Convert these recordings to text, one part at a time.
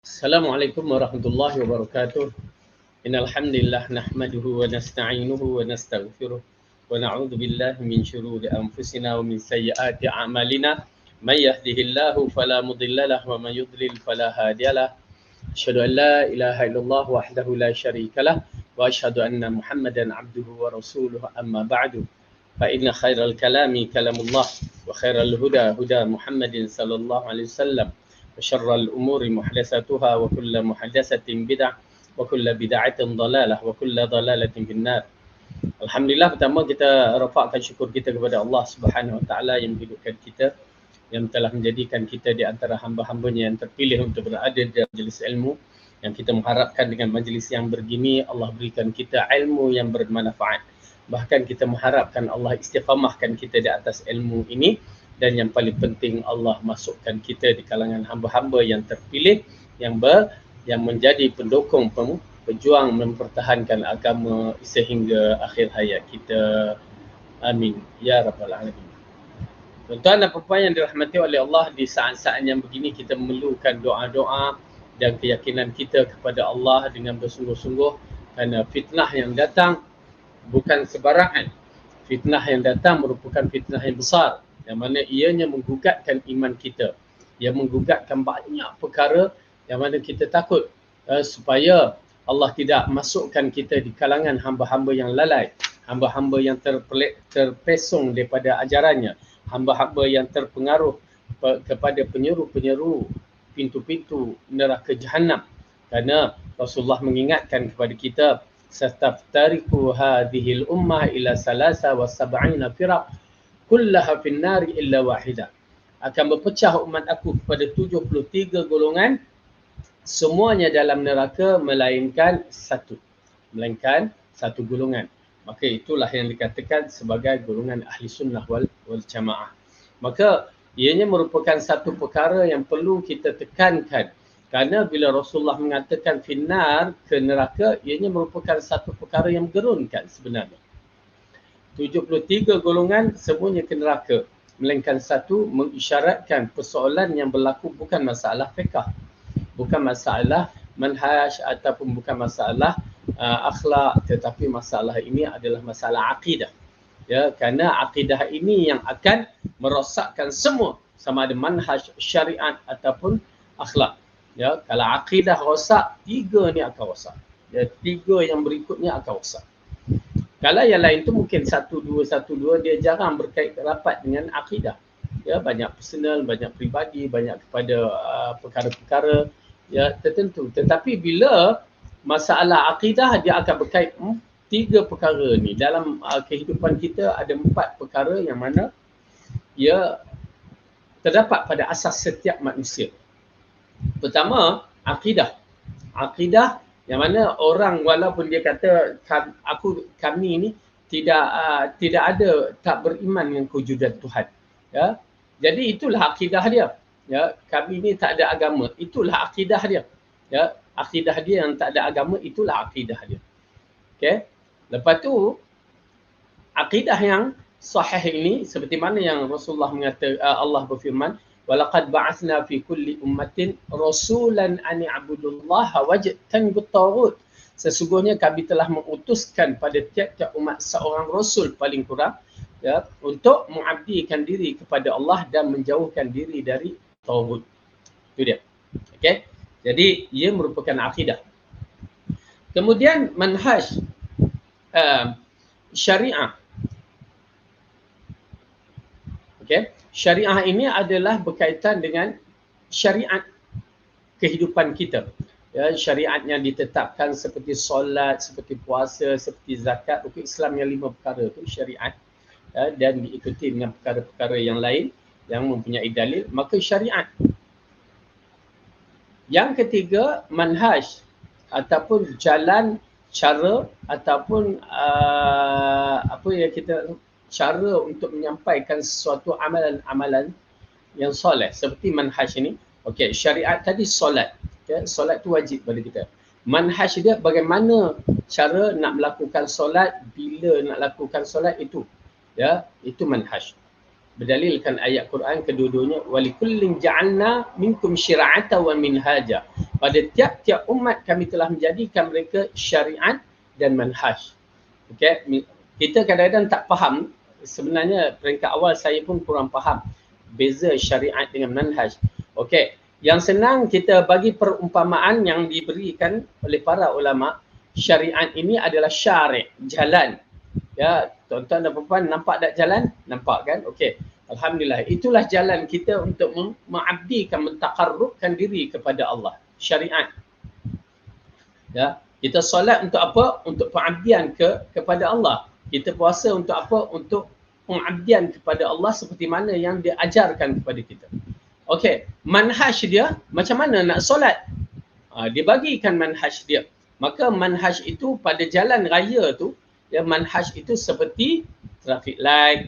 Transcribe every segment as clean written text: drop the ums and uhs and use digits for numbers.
Assalamualaikum warahmatullahi wabarakatuh. Innal hamdalillah nahmaduhu wa nasta'inuhu wa nastaghfiruh wa na'udzu billahi min shururi anfusina wa min sayyiati a'malina. May yahdihillahu fala mudilla lahu wa may yudlil fala hadiyalah. Asyhadu an la ilaha illallah wahdahu la syarikalah wa asyhadu anna Muhammadan abduhu wa rasuluhu amma ba'du. Fa inna khairal kalami kalamullah wa khairal huda huda Muhammadin sallallahu alaihi wasallam. وشر الأمور محدثاتها وكل محدثة بدعة وكل بدعة ضلالة وكل ضلالة في النار. Alhamdulillah, pertama kita rafakkan syukur kita kepada Allah Subhanahu Wa Taala yang menghidupkan kita, yang telah menjadikan kita di antara hamba-hambanya yang terpilih untuk berada di majlis ilmu, yang kita mengharapkan dengan majlis yang begini Allah berikan kita ilmu yang bermanfaat. Bahkan kita mengharapkan Allah istiqamahkan kita di atas ilmu ini, dan yang paling penting Allah masukkan kita di kalangan hamba-hamba yang terpilih, yang menjadi pendukung, pejuang mempertahankan agama sehingga akhir hayat kita. Amin ya rabbal alamin. Tuan-tuan dan puan yang dirahmati oleh Allah, di saat-saat yang begini kita memerlukan doa-doa dan keyakinan kita kepada Allah dengan bersungguh-sungguh, kerana fitnah yang datang bukan sebarangan. Fitnah yang datang merupakan fitnah yang besar, yang mana ianya menggugatkan iman kita. Ia menggugatkan banyak perkara yang mana kita takut supaya Allah tidak masukkan kita di kalangan hamba-hamba yang lalai, hamba-hamba yang terpesong daripada ajarannya, hamba-hamba yang terpengaruh kepada penyeru-penyeru pintu-pintu neraka Jahannam. Kerana Rasulullah mengingatkan kepada kita, sataftariqu hadhil ummah ila salasa wa sab'ina firaq kullaha finnari illa wahidah. Akan berpecah umat aku kepada 73 golongan, semuanya dalam neraka melainkan satu golongan. Maka itulah yang dikatakan sebagai golongan ahli sunnah wal jamaah. Maka ianya merupakan satu perkara yang perlu kita tekankan, kerana bila Rasulullah mengatakan finnar, ke neraka, ianya merupakan satu perkara yang menggerunkan sebenarnya. 73 golongan semuanya ke neraka, melainkan satu, mengisyaratkan persoalan yang berlaku bukan masalah fiqh, bukan masalah manhaj ataupun bukan masalah akhlak, tetapi masalah ini adalah masalah akidah. Ya, kerana akidah ini yang akan merosakkan semua, sama ada manhaj, syariat ataupun akhlak. Ya, kalau akidah rosak, tiga ni akan rosak. Ya, tiga yang berikutnya akan rosak. Kalau yang lain tu mungkin satu dua dia jarang berkait rapat dengan akidah. Ya, banyak personal, banyak peribadi, banyak kepada perkara-perkara ya tertentu. Tetapi bila masalah akidah, dia akan berkait tiga perkara ni. Dalam kehidupan kita ada 4 perkara yang mana ia terdapat pada asas setiap manusia. Pertama, akidah. Akidah yang mana orang walaupun dia kata kami ni tidak ada, tak beriman dengan kewujudan Tuhan. Ya. Jadi itulah akidah dia. Ya, kami ni tak ada agama. Itulah akidah dia. Ya, akidah dia yang tak ada agama, itulah akidah dia. Okey. Lepas tu akidah yang sahih ini seperti mana yang Rasulullah mengatakan, Allah berfirman, walaqad ba'atsna fi kulli ummatin rasulan an i'budullaha wajtanibut taghut. Sesungguhnya kami telah mengutuskan pada tiap-tiap umat seorang rasul paling kurang, ya, untuk mengabdikan diri kepada Allah dan menjauhkan diri dari taghut. Itu dia. Okey. Jadi ia merupakan akidah. Kemudian manhaj syariah. Okey. Syariah ini adalah berkaitan dengan syariat kehidupan kita. Ya, syariat yang ditetapkan seperti solat, seperti puasa, seperti zakat. Rukun Islam yang 5 perkara itu syariat, ya, dan diikuti dengan perkara-perkara yang lain yang mempunyai dalil, maka syariat. Yang ketiga, manhaj ataupun jalan, cara ataupun apa yang kita cara untuk menyampaikan sesuatu amalan-amalan yang soleh seperti manhaj ini. Okey, syariat tadi solat. Okay, solat tu wajib bagi kita. Manhaj dia bagaimana cara nak melakukan solat, bila nak lakukan solat, itu ya, itu manhaj. Berdalilkan ayat Quran kedua-duanya, walikullin ja'alna minkum syira'ata wa minhaja. Pada tiap-tiap umat kami telah menjadikan mereka syariat dan manhaj. Okey, kita kadang-kadang tak faham. Sebenarnya peringkat awal saya pun kurang faham beza syariat dengan manhaj. Okey, yang senang kita bagi perumpamaan yang diberikan oleh para ulama, syariat ini adalah syari', jalan. Ya, tuan-tuan dan puan nampak tak jalan? Nampak kan? Okey. Alhamdulillah. Itulah jalan kita untuk mengabdikan, mentaqarrubkan diri kepada Allah. Syariat. Ya, kita solat untuk apa? Untuk pengabdian kepada Allah. Kita puasa untuk apa? Untuk pengabdian kepada Allah seperti mana yang dia ajarkan kepada kita. Okey, manhaj dia macam mana nak solat? Dia bagikan manhaj dia. Maka manhaj itu pada jalan raya tu, ya, manhaj itu seperti traffic light,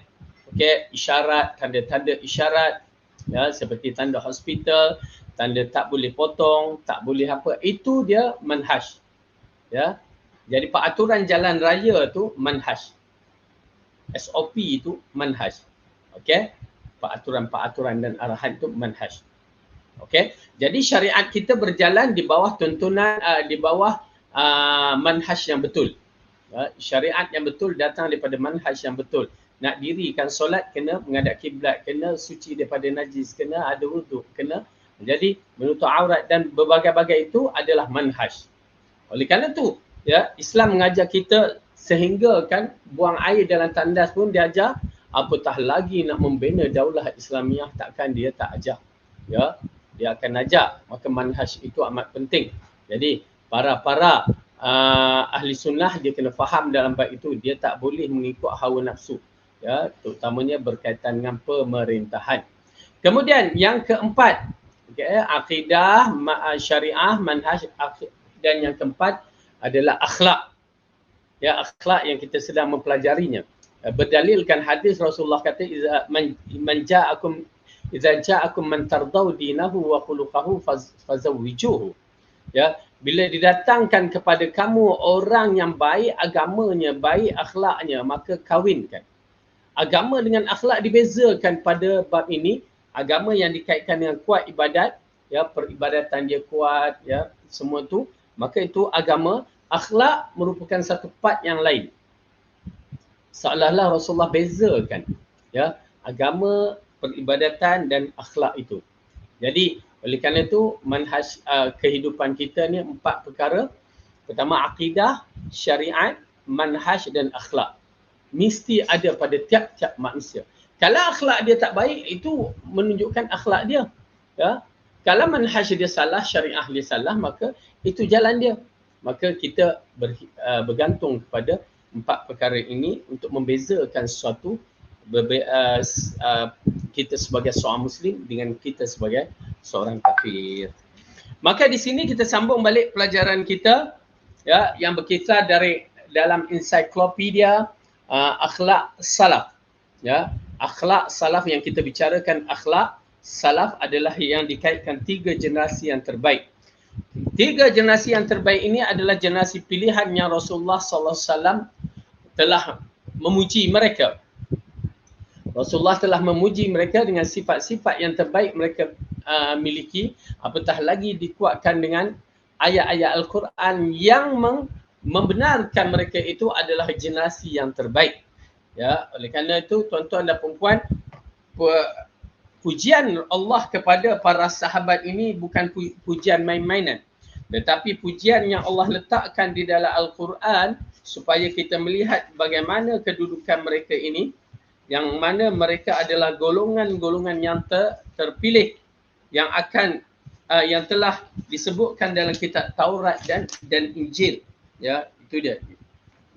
okey, isyarat, tanda-tanda isyarat, ya, seperti tanda hospital, tanda tak boleh potong, tak boleh apa, itu dia manhaj. Ya. Jadi peraturan jalan raya tu manhaj. SOP itu manhaj. Okey. Peraturan-peraturan dan arahan itu manhaj. Okey. Jadi syariat kita berjalan di bawah tuntunan di bawah manhaj yang betul. Syariat yang betul datang daripada manhaj yang betul. Nak dirikan solat kena menghadap kiblat, kena suci daripada najis, kena ada wuduk, kena. Jadi menutup aurat dan berbagai-bagai itu adalah manhaj. Oleh kerana tu, ya, Islam mengajar kita sehingga kan buang air dalam tandas pun dia ajar, apatah lagi nak membina daulah Islamiah, takkan dia tak ajar. Ya, dia akan ajar. Maka manhaj itu amat penting. Jadi para ahli sunnah dia kena faham dalam bab itu, dia tak boleh mengikut hawa nafsu. Ya, terutamanya berkaitan dengan pemerintahan. Kemudian yang keempat, okay, akidah, syariah, manhaj, dan yang keempat adalah akhlak. Ya, akhlak yang kita sedang mempelajarinya. Berdalilkan hadis Rasulullah kata, idza ja'akum man tardau dinahu wa khuluquhu fazawwijuhu. Ya, bila didatangkan kepada kamu orang yang baik agamanya, baik akhlaknya, maka kahwinkan. Agama dengan akhlak dibezakan pada bab ini. Agama yang dikaitkan dengan kuat ibadat, ya, peribadatan dia kuat, ya, semua tu, maka itu agama. Akhlak merupakan satu part yang lain. Seolah-olah Rasulullah bezakan, ya, agama, peribadatan dan akhlak itu. Jadi oleh kerana itu manhaj kehidupan kita ni 4 perkara. Pertama akidah, syariat, manhaj dan akhlak. Mesti ada pada tiap-tiap manusia. Kalau akhlak dia tak baik, itu menunjukkan akhlak dia. Ya. Kalau manhaj dia salah, syariah dia salah, maka itu jalan dia. Maka kita bergantung kepada 4 perkara ini untuk membezakan sesuatu kita sebagai seorang Muslim dengan kita sebagai seorang kafir. Maka di sini kita sambung balik pelajaran kita, ya, yang berkisar dari dalam ensiklopedia akhlak salaf. Ya, akhlak salaf yang kita bicarakan, akhlak salaf adalah yang dikaitkan 3 generasi yang terbaik. 3 generasi yang terbaik ini adalah generasi pilihan yang Rasulullah SAW telah memuji mereka. Rasulullah telah memuji mereka dengan sifat-sifat yang terbaik mereka miliki, apatah lagi dikuatkan dengan ayat-ayat Al-Quran yang membenarkan mereka itu adalah generasi yang terbaik. Ya, oleh kerana itu tuan-tuan dan puan-puan, pujian Allah kepada para sahabat ini bukan pujian main-mainan, tetapi pujian yang Allah letakkan di dalam Al-Quran supaya kita melihat bagaimana kedudukan mereka ini, yang mana mereka adalah golongan-golongan yang terpilih yang akan yang telah disebutkan dalam kitab Taurat dan Injil. Ya, itu dia.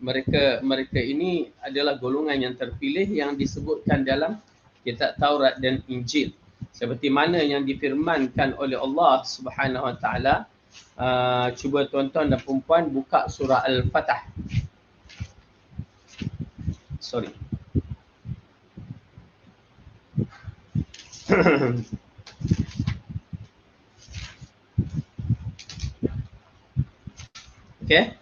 Mereka ini adalah golongan yang terpilih yang disebutkan dalam kitab Taurat dan Injil. Seperti mana yang difirmankan oleh Allah Subhanahu Wa Taala. Cuba tuan-tuan dan puan-puan buka surah Al-Fatah. Sorry. Okay.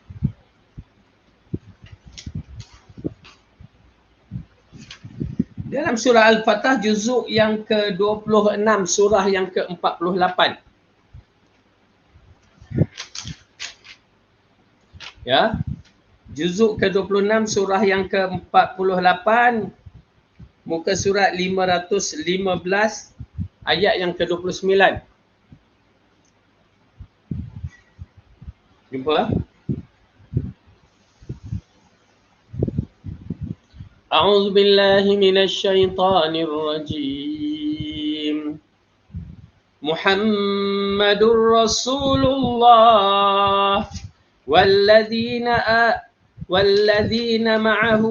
Dalam surah Al-Fatah juzuk yang ke-26, surah yang ke-48. Ya. Juzuk ke-26 surah yang ke-48, muka surat 515 ayat yang ke-29. Jumpa? A'udzu billahi minasy syaithanir rajim. Muhammadur Rasulullah والذين معه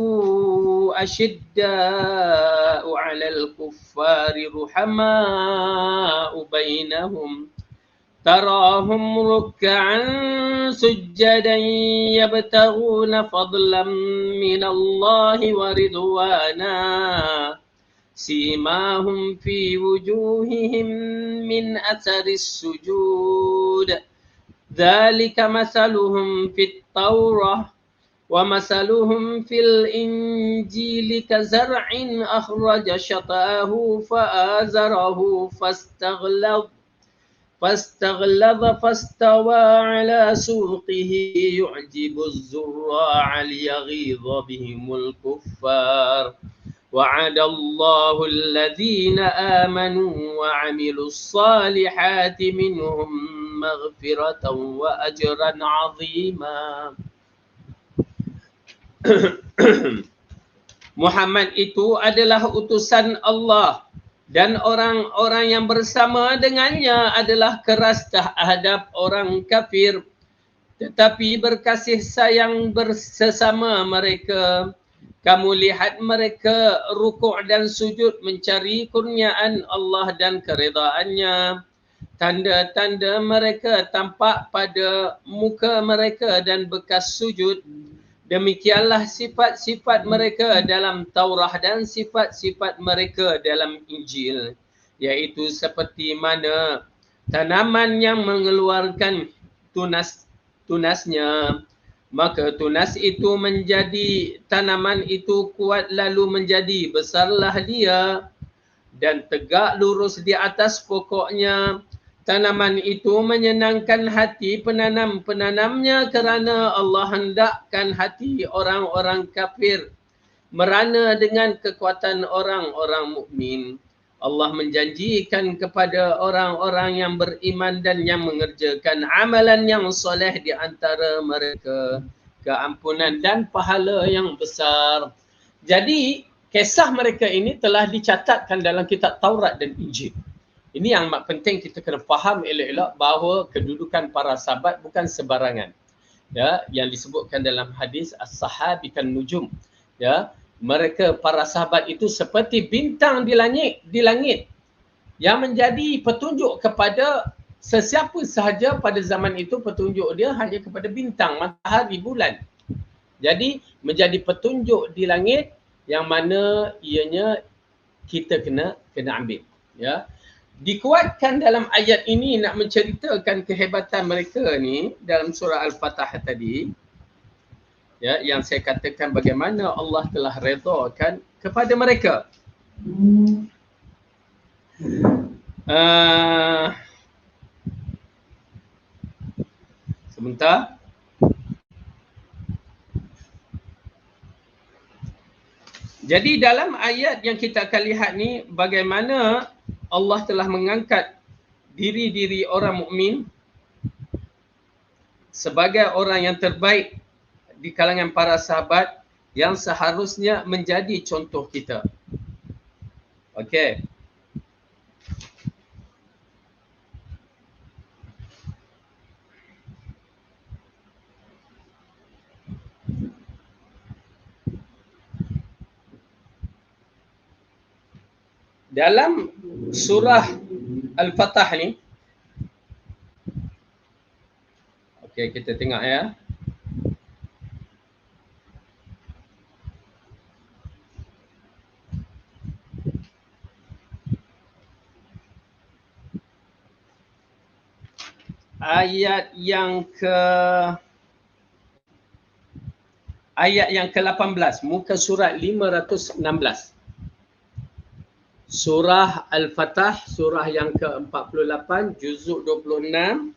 أشداء على الكفار رحماء بينهم تراهم ركعا سجدا يبتغون فضلا من الله ورضوانا سيماهم في وجوههم من أثر السجود ذلك مثلهم في التوراة ومثلهم في الإنجيل كزرع أخرج شطأه فآزره فاستغلظ فاستوى على سوقه يعجب الزراع ليغيظ بهم الكفار وعد الله الذين آمنوا وعملوا الصالحات منهم مغفرة وأجرا عظيما. Muhammad itu adalah utusan Allah dan orang-orang yang bersama dengannya adalah keras terhadap orang kafir, tetapi berkasih sayang bersama mereka. Kamu lihat mereka rukuk dan sujud mencari kurniaan Allah dan keredaannya. Tanda-tanda mereka tampak pada muka mereka dan bekas sujud. Demikianlah sifat-sifat mereka dalam Taurah dan sifat-sifat mereka dalam Injil, iaitu seperti mana tanaman yang mengeluarkan tunasnya, maka tunas itu menjadi tanaman itu kuat lalu menjadi besarlah dia dan tegak lurus di atas pokoknya. Tanaman itu menyenangkan hati penanam-penanamnya kerana Allah hendakkan hati orang-orang kafir merana dengan kekuatan orang-orang mukmin. Allah menjanjikan kepada orang-orang yang beriman dan yang mengerjakan amalan yang soleh di antara mereka keampunan dan pahala yang besar. Jadi kisah mereka ini telah dicatatkan dalam kitab Taurat dan Injil. Ini yang penting kita kena faham elok-elok bahawa kedudukan para sahabat bukan sebarangan. Ya, yang disebutkan dalam hadis as-sahabi kan nujum. Ya, mereka para sahabat itu seperti bintang di langit yang menjadi petunjuk kepada sesiapa sahaja pada zaman itu. Petunjuk dia hanya kepada bintang, matahari, bulan. Jadi menjadi petunjuk di langit yang mana ianya kita kena ambil. Ya. Dikuatkan dalam ayat ini nak menceritakan kehebatan mereka ni dalam surah Al-Fatah tadi. Ya, yang saya katakan bagaimana Allah telah redakan kepada mereka. Sebentar. Jadi dalam ayat yang kita akan lihat ni, bagaimana Allah telah mengangkat diri-diri orang mukmin sebagai orang yang terbaik di kalangan para sahabat yang seharusnya menjadi contoh kita. Okey. Dalam surah Al-Fatah ni, okey, kita tengok ya. Ayat yang ke-18, muka surat 516. Surah Al-Fatah, surah yang ke-48, juzuk 26,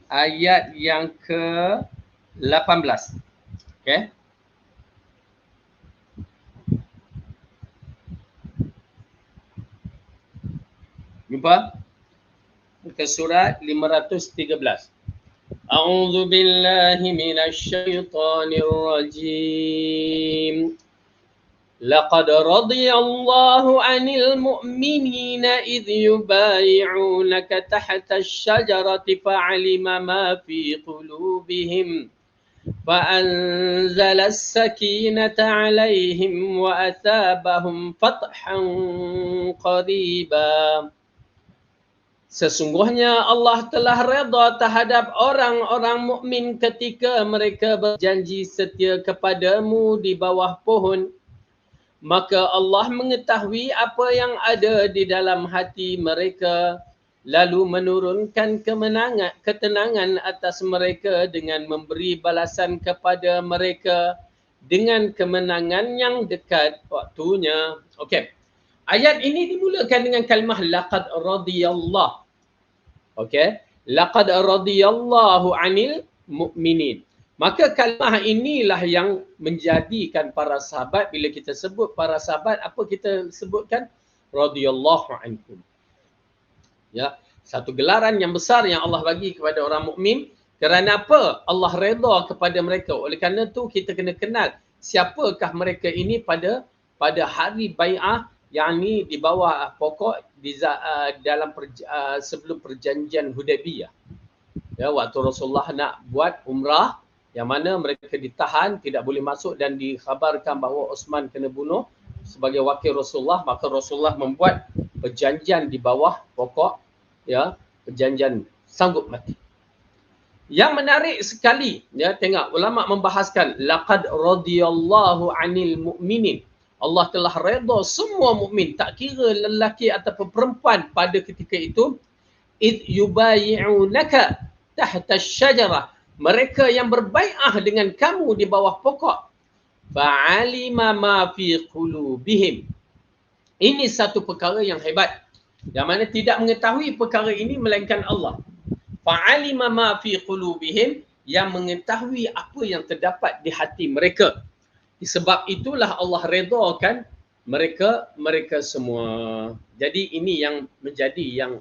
ayat yang ke-18. Okay. Jumpa? Muka surat 513. A'udzu billahi minasy syaithanir rajim. لقد رضي الله عن المؤمنين إذ يبايعونك تحت الشجرة فعلم ما في قلوبهم فأنزل السكينة عليهم وأثابهم فتحا قريبا. Sesungguhnya Allah telah redha terhadap orang-orang mukmin ketika mereka berjanji setia kepadamu di bawah pohon. Maka Allah mengetahui apa yang ada di dalam hati mereka, lalu menurunkan ketenangan atas mereka dengan memberi balasan kepada mereka dengan kemenangan yang dekat waktunya. Okey. Ayat ini dimulakan dengan kalimah laqad radiyallahu. Okey. Laqad radiyallahu 'anil mu'minin. Maka kalimah inilah yang menjadikan para sahabat, bila kita sebut para sahabat, apa kita sebutkan? Radiyallahu anhum. Ya, satu gelaran yang besar yang Allah bagi kepada orang mukmin. Kerana apa? Allah redha kepada mereka. Oleh kerana itu kita kena kenal siapakah mereka ini pada hari bai'ah, yang ni di bawah pokok dalam sebelum perjanjian Hudaybiyah. Ya, waktu Rasulullah nak buat umrah, yang mana mereka ditahan, tidak boleh masuk dan dikhabarkan bahawa Osman kena bunuh sebagai wakil Rasulullah, maka Rasulullah membuat perjanjian di bawah pokok, ya, perjanjian sanggup mati. Yang menarik sekali, ya, tengok ulama membahaskan laqad radiyallahu 'anil mu'minin. Allah telah redha semua mukmin, tak kira lelaki ataupun perempuan pada ketika itu. Id yubayi'unaka tahta asy-syajarah. Mereka yang berbai'ah dengan kamu di bawah pokok. Fa'alima ma fi qulubihim. Ini satu perkara yang hebat. Yang mana tidak mengetahui perkara ini melainkan Allah. Fa'alima ma fi qulubihim, yang mengetahui apa yang terdapat di hati mereka. Sebab itulah Allah redakan mereka semua. Jadi ini yang menjadi yang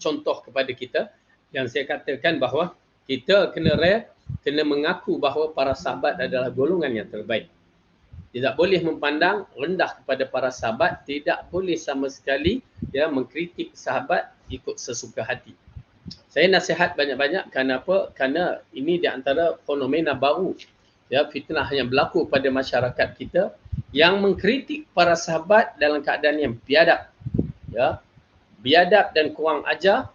contoh kepada kita, yang saya katakan bahawa kita kena mengaku bahawa para sahabat adalah golongan yang terbaik. Tidak boleh memandang rendah kepada para sahabat, tidak boleh sama sekali, ya, mengkritik sahabat ikut sesuka hati. Saya nasihat banyak-banyak, kenapa? Kerana ini di antara fenomena baru, ya, fitnah yang berlaku pada masyarakat kita, yang mengkritik para sahabat dalam keadaan yang biadab, ya, biadab dan kurang ajar.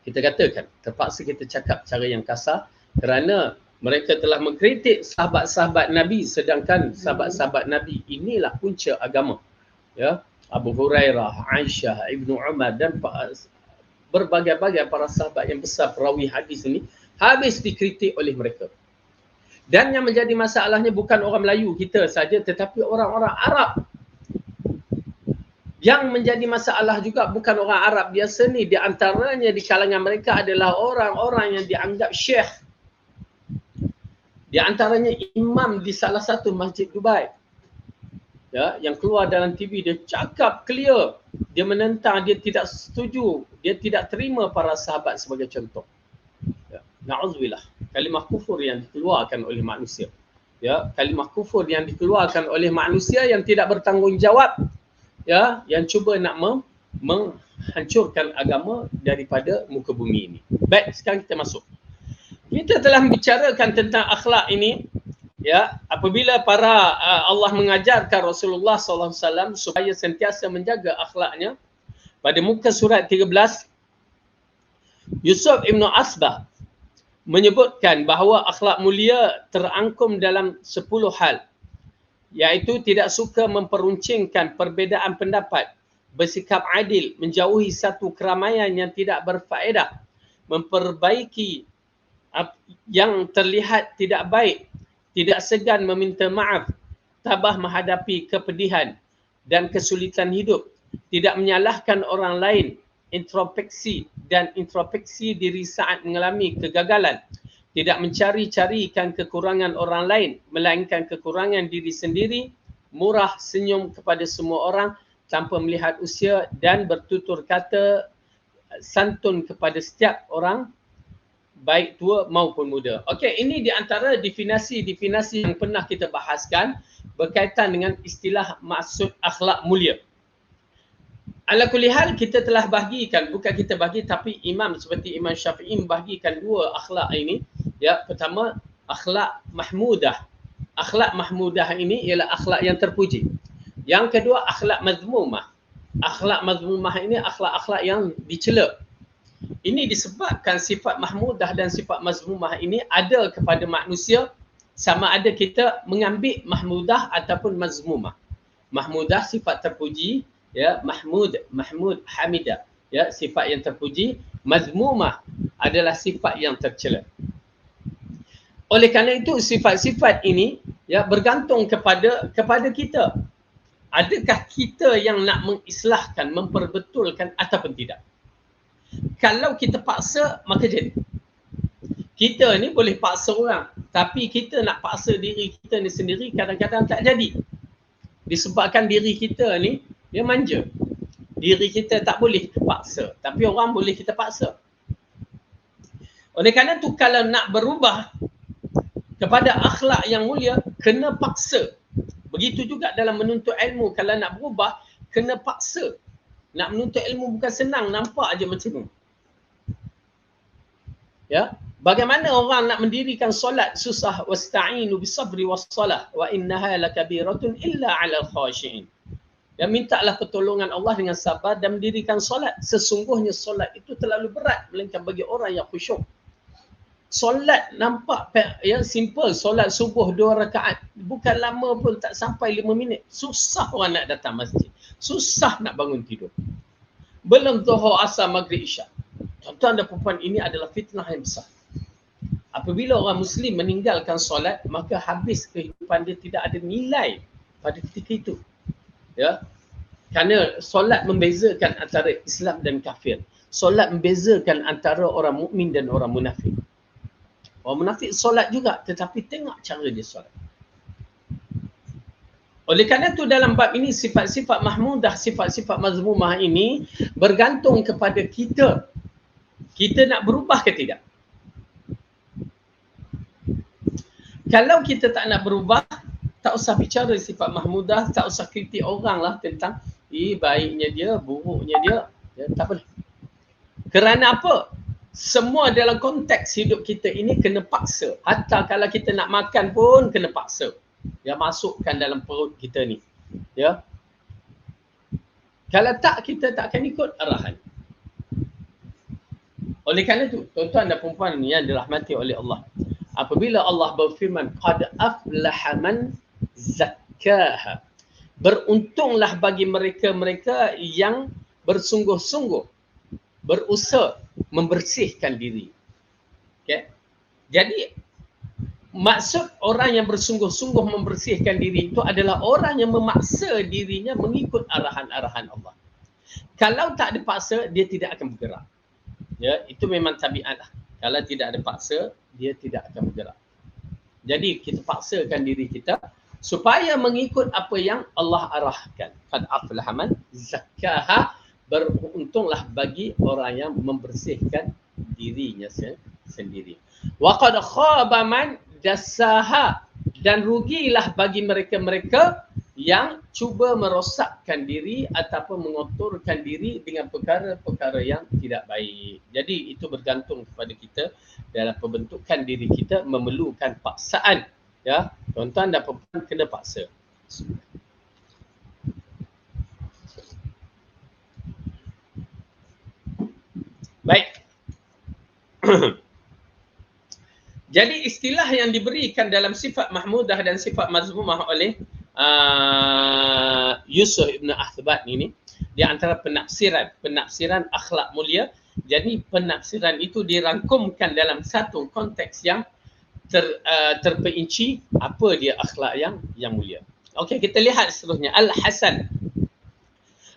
Kita katakan, terpaksa kita cakap cara yang kasar, kerana mereka telah mengkritik sahabat-sahabat Nabi, sedangkan sahabat-sahabat Nabi inilah punca agama. Ya, Abu Hurairah, Aisyah, Ibnu Umar dan berbagai-bagai para sahabat yang besar perawi hadis ini habis dikritik oleh mereka. Dan yang menjadi masalahnya bukan orang Melayu kita saja, tetapi orang-orang Arab. Yang menjadi masalah juga bukan orang Arab biasa ni, di antaranya di kalangan mereka adalah orang-orang yang dianggap syekh. Di antaranya imam di salah satu masjid Dubai. Ya, yang keluar dalam TV, dia cakap clear, dia menentang, dia tidak setuju, dia tidak terima para sahabat sebagai contoh. Ya, na'udzubillah, kalimah kufur yang dikeluarkan oleh manusia. Ya, kalimah kufur yang dikeluarkan oleh manusia yang tidak bertanggungjawab, ya, yang cuba nak menghancurkan agama daripada muka bumi ini. Baik, sekarang kita masuk. Kita telah membicarakan tentang akhlak ini, ya, apabila Allah mengajarkan Rasulullah SAW supaya sentiasa menjaga akhlaknya. Pada muka surat 13, Yusuf Ibn Asbah menyebutkan bahawa akhlak mulia terangkum dalam 10 hal, iaitu tidak suka memperuncingkan perbezaan pendapat, bersikap adil, menjauhi satu keramaian yang tidak berfaedah, memperbaiki yang terlihat tidak baik, tidak segan meminta maaf, tabah menghadapi kepedihan dan kesulitan hidup, tidak menyalahkan orang lain, introspeksi dan introspeksi diri saat mengalami kegagalan, tidak mencari-carikan kekurangan orang lain melainkan kekurangan diri sendiri, murah senyum kepada semua orang tanpa melihat usia dan bertutur kata santun kepada setiap orang baik tua maupun muda. Okey, ini di antara definisi-definisi yang pernah kita bahaskan berkaitan dengan istilah maksud akhlak mulia. Ala kulli hal, kita telah bahagikan, bukan kita bagi tapi imam seperti Imam Syafi'i membahagikan dua akhlak ini. Ya, pertama akhlak mahmudah. Akhlak mahmudah ini ialah akhlak yang terpuji. Yang kedua akhlak mazmumah. Akhlak mazmumah ini akhlak-akhlak yang dicela. Ini disebabkan sifat mahmudah dan sifat mazmumah ini ada kepada manusia sama ada kita mengambil mahmudah ataupun mazmumah. Mahmudah sifat terpuji, ya, mahmud hamidah, ya, sifat yang terpuji. Mazmumah adalah sifat yang tercela. Oleh kerana itu sifat-sifat ini, ya, bergantung kepada kita. Adakah kita yang nak mengislahkan, memperbetulkan ataupun tidak? Kalau kita paksa, maka jadi. Kita ni boleh paksa orang, tapi kita nak paksa diri kita ni sendiri kadang-kadang tak jadi. Disebabkan diri kita ni dia manja. Diri kita tak boleh paksa, tapi orang boleh kita paksa. Oleh kerana tu kalau nak berubah kepada akhlak yang mulia, kena paksa. Begitu juga dalam menuntut ilmu, kalau nak berubah, kena paksa. Nak menuntut ilmu bukan senang, nampak aja macam tu. Ya, bagaimana orang nak mendirikan solat susah, wasta'inu bisabri wassalah wa innaha lakabiratun illa 'alal khashi'in. Ya, mintalah pertolongan Allah dengan sabar dan mendirikan solat. Sesungguhnya solat itu terlalu berat melainkan bagi orang yang khusyuk. Solat nampak ya simple, solat subuh 2 rakaat, bukan lama pun, tak sampai 5 minit. Susah orang nak datang masjid. Susah nak bangun tidur. Belum zuhur, asar, maghrib, isyak. Tuan-tuan dan puan, ini adalah fitnah yang besar. Apabila orang Muslim meninggalkan solat, maka habis kehidupan dia, tidak ada nilai pada ketika itu. Ya, kerana solat membezakan antara Islam dan kafir. Solat membezakan antara orang mukmin dan orang munafik. Orang munafik solat juga, tetapi tengok cara dia solat. Oleh kerana itu dalam bab ini sifat-sifat mahmudah, sifat-sifat mazmumah ini bergantung kepada kita. Kita nak berubah ke tidak? Kalau kita tak nak berubah, tak usah bicara sifat mahmudah, tak usah kritik orang lah tentang baiknya dia, buruknya dia. Ya, tak boleh. Kerana apa? Semua dalam konteks hidup kita ini kena paksa. Hatta kalau kita nak makan pun kena paksa. Ya, masukkan dalam perut kita ni. Ya. Kalau tak, kita tak akan ikut arahan. Oleh kerana itu, tuan-tuan dan puan-puan yang dirahmati oleh Allah, apabila Allah berfirman qad aflaha man zakkaha, beruntunglah bagi mereka-mereka yang bersungguh-sungguh berusaha membersihkan diri. Okay? Jadi maksud orang yang bersungguh-sungguh membersihkan diri itu adalah orang yang memaksa dirinya mengikut arahan-arahan Allah. Kalau tak dipaksa, dia tidak akan bergerak. Ya, itu memang tabiat lah. Kalau tidak ada paksa, dia tidak akan bergerak. Jadi kita paksakan diri kita supaya mengikut apa yang Allah arahkan. Qad aflaha man zakkaha, beruntunglah bagi orang yang membersihkan dirinya sendiri. Wa qad khaba man dassaha, dan rugilah bagi mereka-mereka yang cuba merosakkan diri ataupun mengotorkan diri dengan perkara-perkara yang tidak baik. Jadi itu bergantung kepada kita dalam pembentukan diri kita, memerlukan paksaan. Ya, tuan-tuan dan puan kena paksa. Baik. Jadi istilah yang diberikan dalam sifat mahmudah dan sifat mazmumah oleh Yusuf Ibn Athbat ini, di antara penafsiran akhlak mulia. Jadi penafsiran itu dirangkumkan dalam satu konteks yang terperinci apa dia akhlak yang mulia. Okey, kita lihat seterusnya. Al-Hasan.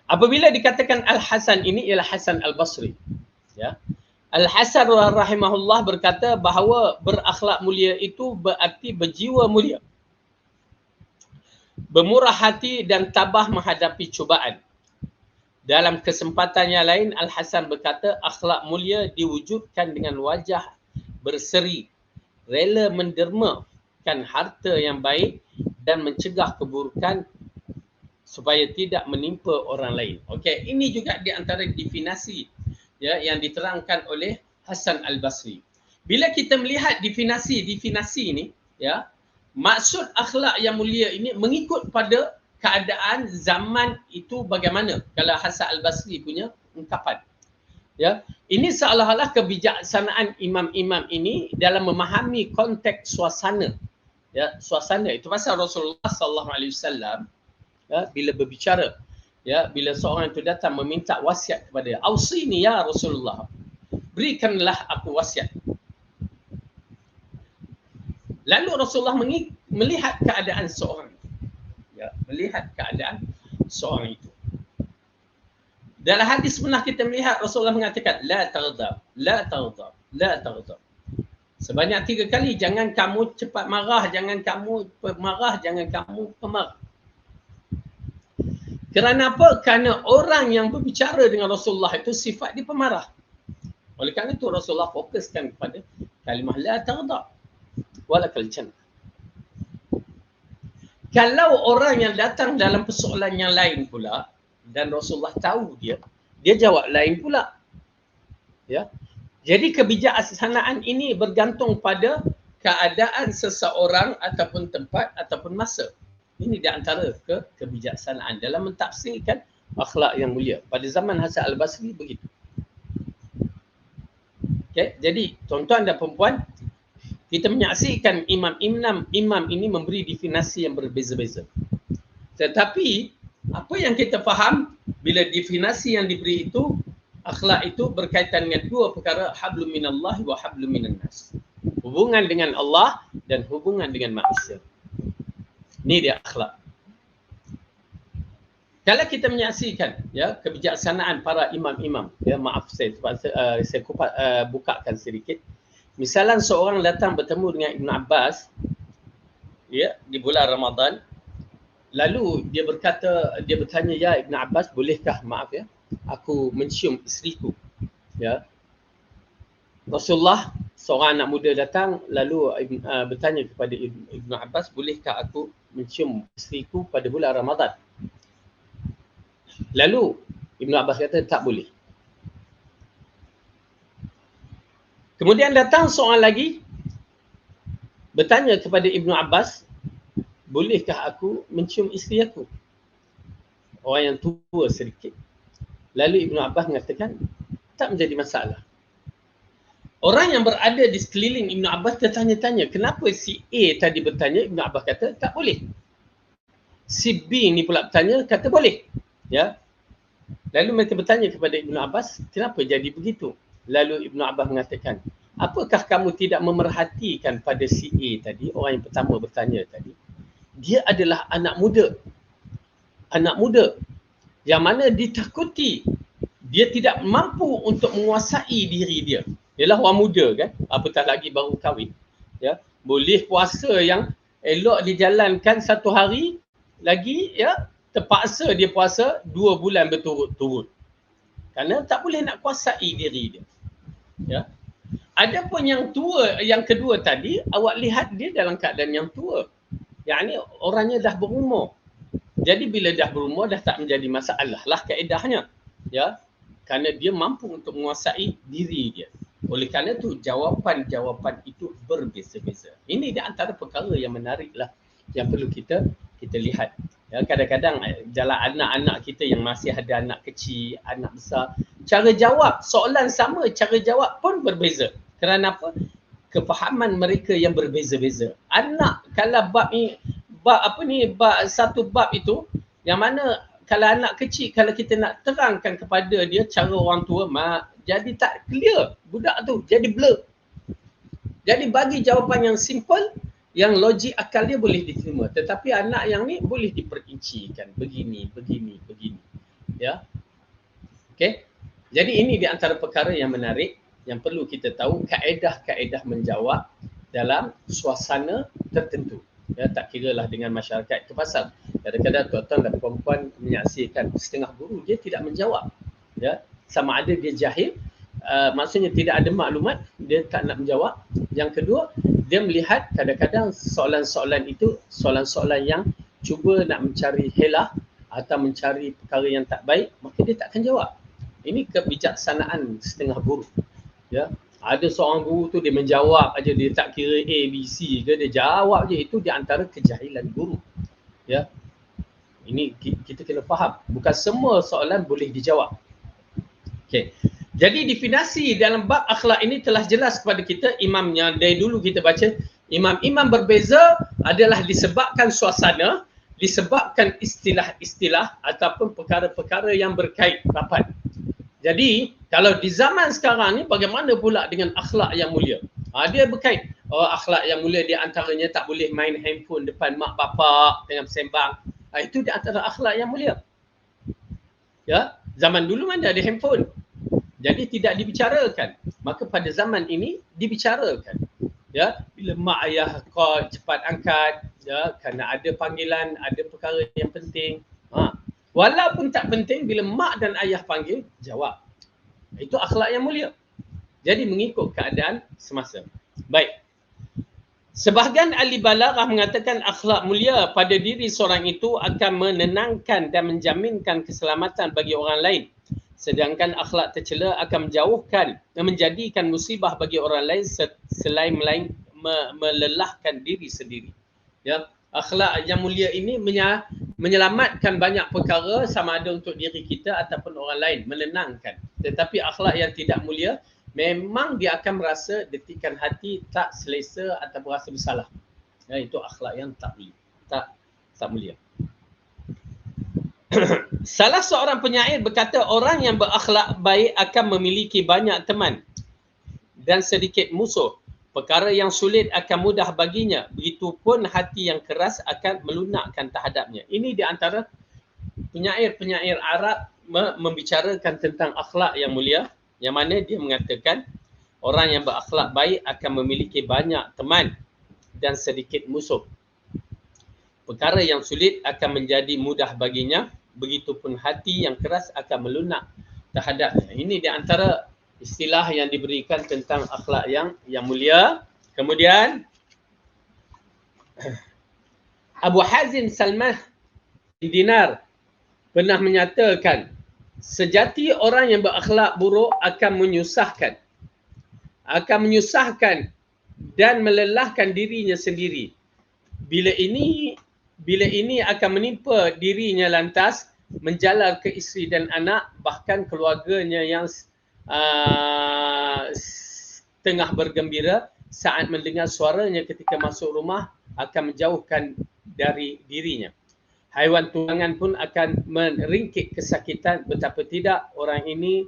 Apabila dikatakan Al-Hasan ini ialah Hasan Al-Basri. Ya. Al-Hasan rahimahullah berkata bahawa berakhlak mulia itu berarti berjiwa mulia, bermurah hati dan tabah menghadapi cubaan. Dalam kesempatan yang lain, Al-Hasan berkata akhlak mulia diwujudkan dengan wajah berseri, rela mendermakan harta yang baik dan mencegah keburukan supaya tidak menimpa orang lain. Okey, ini juga di antara definisi ya yang diterangkan oleh Hasan Al-Basri. Bila kita melihat definisi ini ya, maksud akhlak yang mulia ini mengikut pada keadaan zaman itu bagaimana kalau Hasan Al-Basri punya ungkapan. Ya, ini seolah-olah kebijaksanaan imam-imam ini dalam memahami konteks suasana. Ya, suasana itu pasal Rasulullah sallallahu alaihi wasallam ya, bila berbicara ya, bila seorang itu datang meminta wasiat kepada dia, "Ausini ya Rasulullah, berikanlah aku wasiat." Lalu Rasulullah melihat keadaan seorang itu. Ya, melihat keadaan seorang itu. Dalam hadis pernah kita melihat Rasulullah mengatakan, "La taghdab, la taghdab, la taghdab." Sebanyak 3 kali, jangan kamu cepat marah, jangan kamu pemarah, jangan kamu pemarah. Kerana apa? Kerana orang yang berbicara dengan Rasulullah itu sifat dia pemarah. Oleh kerana itu Rasulullah fokuskan kepada kalimah la taghdab walakal jannah. Kalau orang yang datang dalam persoalan yang lain pula dan Rasulullah tahu dia jawab lain pula. Ya. Jadi kebijaksanaan ini bergantung pada keadaan seseorang ataupun tempat ataupun masa. Ini di antara kebijaksanaan dalam mentafsirkan akhlak yang mulia. Pada zaman Hasan Al-Basri begitu. Okay? Jadi tuan-tuan dan perempuan, kita menyaksikan imam ini memberi definisi yang berbeza-beza. Tetapi apa yang kita faham bila definisi yang diberi itu, akhlak itu berkaitan dengan 2 perkara, hablum minallahi wa hablum minan nas. Hubungan dengan Allah dan hubungan dengan manusia. Ini dia akhlak. Kalau kita menyaksikan ya kebijaksanaan para imam-imam, ya maaf saya bukakan sedikit. Misalnya seorang datang bertemu dengan Ibn Abbas ya di bulan Ramadan, lalu dia bertanya, "Ya Ibn Abbas, bolehkah maaf ya aku mencium isteriku?" Ya. Rasulullah, seorang anak muda datang lalu bertanya kepada Ibn Abbas, "Bolehkah aku mencium isteriku pada bulan Ramadan?" Lalu Ibn Abbas kata, "Tak boleh." Kemudian datang seorang lagi bertanya kepada Ibn Abbas, "Bolehkah aku mencium isteri aku?" Orang yang tua sedikit. Lalu Ibn Abbas mengatakan, "Tak menjadi masalah." Orang yang berada di sekeliling Ibn Abbas tertanya-tanya, kenapa si A tadi bertanya, Ibn Abbas kata tak boleh. Si B ni pula bertanya, kata boleh. Ya. Lalu mereka bertanya kepada Ibn Abbas, kenapa jadi begitu? Lalu Ibn Abbas mengatakan, apakah kamu tidak memerhatikan pada si A tadi, orang yang pertama bertanya tadi? Dia adalah anak muda. Anak muda yang mana ditakuti dia tidak mampu untuk menguasai diri dia. Ialah orang muda kan, apatah lagi baru kahwin. Ya, boleh puasa yang elok dijalankan 1 hari lagi ya, terpaksa dia puasa 2 bulan berturut-turut. Kerana tak boleh nak kuasai diri dia. Ya. Adapun yang tua, yang kedua tadi, awak lihat dia dalam keadaan yang tua. Yang ni orangnya dah berumur. Jadi bila dah berumur dah tak menjadi masalah lah kaedahnya. Ya. Kerana dia mampu untuk menguasai diri dia. Oleh kerana itu jawapan-jawapan itu berbeza-beza. Ini di antara perkara yang menarik lah yang perlu kita lihat. Ya, kadang-kadang dalam anak-anak kita yang masih ada anak kecil, anak besar, cara jawab soalan sama, cara jawab pun berbeza. Kerana apa? Kefahaman mereka yang berbeza-beza. Anak kalau satu bab itu yang mana kalau anak kecil, kalau kita nak terangkan kepada dia cara orang tua, jadi tak clear budak tu, jadi blur. Jadi bagi jawapan yang simple, yang logik akal dia boleh diterima. Tetapi anak yang ni boleh diperincikan, begini. Ya. Okey. Jadi ini di antara perkara yang menarik yang perlu kita tahu, kaedah-kaedah menjawab dalam suasana tertentu. Ya, tak kiralah dengan masyarakat. Itu pasal kadang-kadang tuan-tuan dan puan-puan menyaksikan setengah guru dia tidak menjawab. Ya, sama ada dia jahil, maksudnya tidak ada maklumat, dia tak nak menjawab. Yang kedua, dia melihat kadang-kadang soalan-soalan itu soalan-soalan yang cuba nak mencari helah atau mencari perkara yang tak baik, maka dia tak akan jawab. Ini kebijaksanaan setengah guru. Ya, ada seorang guru tu dia menjawab aja, dia tak kira A, B, C ke, dia jawab je. Itu di antara kejahilan guru. Ya, ini kita kena faham. Bukan semua soalan boleh dijawab. Okey. Jadi definisi dalam bab akhlak ini telah jelas kepada kita. Imamnya dari dulu kita baca, imam-imam berbeza adalah disebabkan suasana, disebabkan istilah-istilah ataupun perkara-perkara yang berkait rapat. Jadi kalau di zaman sekarang ni bagaimana pula dengan akhlak yang mulia? Dia berkait. Akhlak yang mulia di antaranya tak boleh main handphone depan mak bapak dengan bersembang. Itu di antara akhlak yang mulia. Ya, zaman dulu mana ada handphone. Jadi tidak dibicarakan. Maka pada zaman ini dibicarakan. Ya, bila mak ayah call cepat angkat, ya, kerana ada panggilan, ada perkara yang penting. Walaupun tak penting, bila mak dan ayah panggil, jawab. Itu akhlak yang mulia. Jadi mengikut keadaan semasa. Baik. Sebahagian ahli balaghah mengatakan akhlak mulia pada diri seorang itu akan menenangkan dan menjaminkan keselamatan bagi orang lain. Sedangkan akhlak tercela akan menjauhkan dan menjadikan musibah bagi orang lain selain melelahkan diri sendiri. Ya, akhlak yang mulia ini menyelamatkan banyak perkara sama ada untuk diri kita ataupun orang lain, menenangkan. Tetapi akhlak yang tidak mulia memang dia akan merasa detikan hati tak selesa atau berasa bersalah. Ya, itu akhlak yang tak mulia. Tak mulia. Salah seorang penyair berkata, orang yang berakhlak baik akan memiliki banyak teman dan sedikit musuh. Perkara yang sulit akan mudah baginya. Begitupun hati yang keras akan melunakkan terhadapnya. Ini di antara penyair-penyair Arab membicarakan tentang akhlak yang mulia, yang mana dia mengatakan orang yang berakhlak baik akan memiliki banyak teman dan sedikit musuh. Perkara yang sulit akan menjadi mudah baginya. Begitupun hati yang keras akan melunak terhadapnya. Ini di antara istilah yang diberikan tentang akhlak yang mulia. Kemudian Abu Hazim Salmah bin Dinar pernah menyatakan, sejati orang yang berakhlak buruk akan menyusahkan dan melelahkan dirinya sendiri. Bila ini akan menimpa dirinya lantas menjalar ke isteri dan anak, bahkan keluarganya yang tengah bergembira saat mendengar suaranya ketika masuk rumah akan menjauhkan dari dirinya. Haiwan tuangan pun akan meringkik kesakitan. Betapa tidak orang ini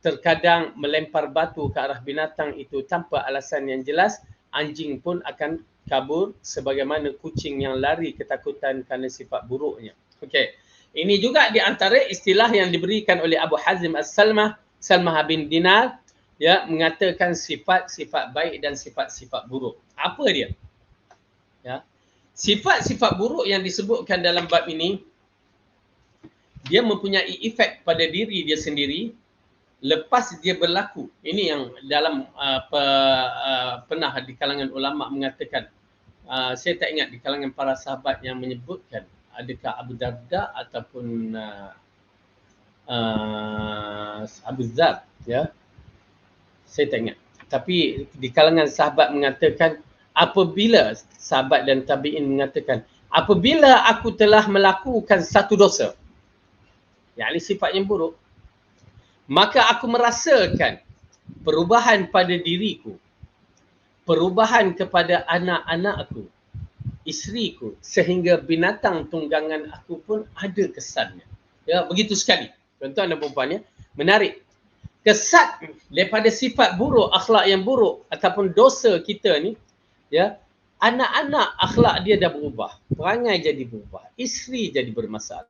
terkadang melempar batu ke arah binatang itu tanpa alasan yang jelas. Anjing pun akan kabur sebagaimana kucing yang lari ketakutan kerana sifat buruknya. Okey. Ini juga di antara istilah yang diberikan oleh Abu Hazim As-Salmah bin Dinar, ya, mengatakan sifat-sifat baik dan sifat-sifat buruk. Apa dia? Ya. Sifat-sifat buruk yang disebutkan dalam bab ini, dia mempunyai efek pada diri dia sendiri lepas dia berlaku. Ini yang dalam pernah di kalangan ulama mengatakan, saya tak ingat di kalangan para sahabat yang menyebutkan, adakah Abu Darda ataupun Abu Dzar, ya, saya tak ingat. Tapi di kalangan sahabat mengatakan, apabila sahabat dan tabi'in mengatakan, apabila aku telah melakukan satu dosa, yakni sifat yang buruk, maka aku merasakan perubahan pada diriku, perubahan kepada anak-anakku, isteriku, sehingga binatang tunggangan aku pun ada kesannya. Ya, begitu sekali. Tuan-tuan dan puan-puan, ya, menarik. Kesan daripada sifat buruk, akhlak yang buruk ataupun dosa kita ni, ya, anak-anak akhlak dia dah berubah, perangai jadi berubah, isteri jadi bermasalah.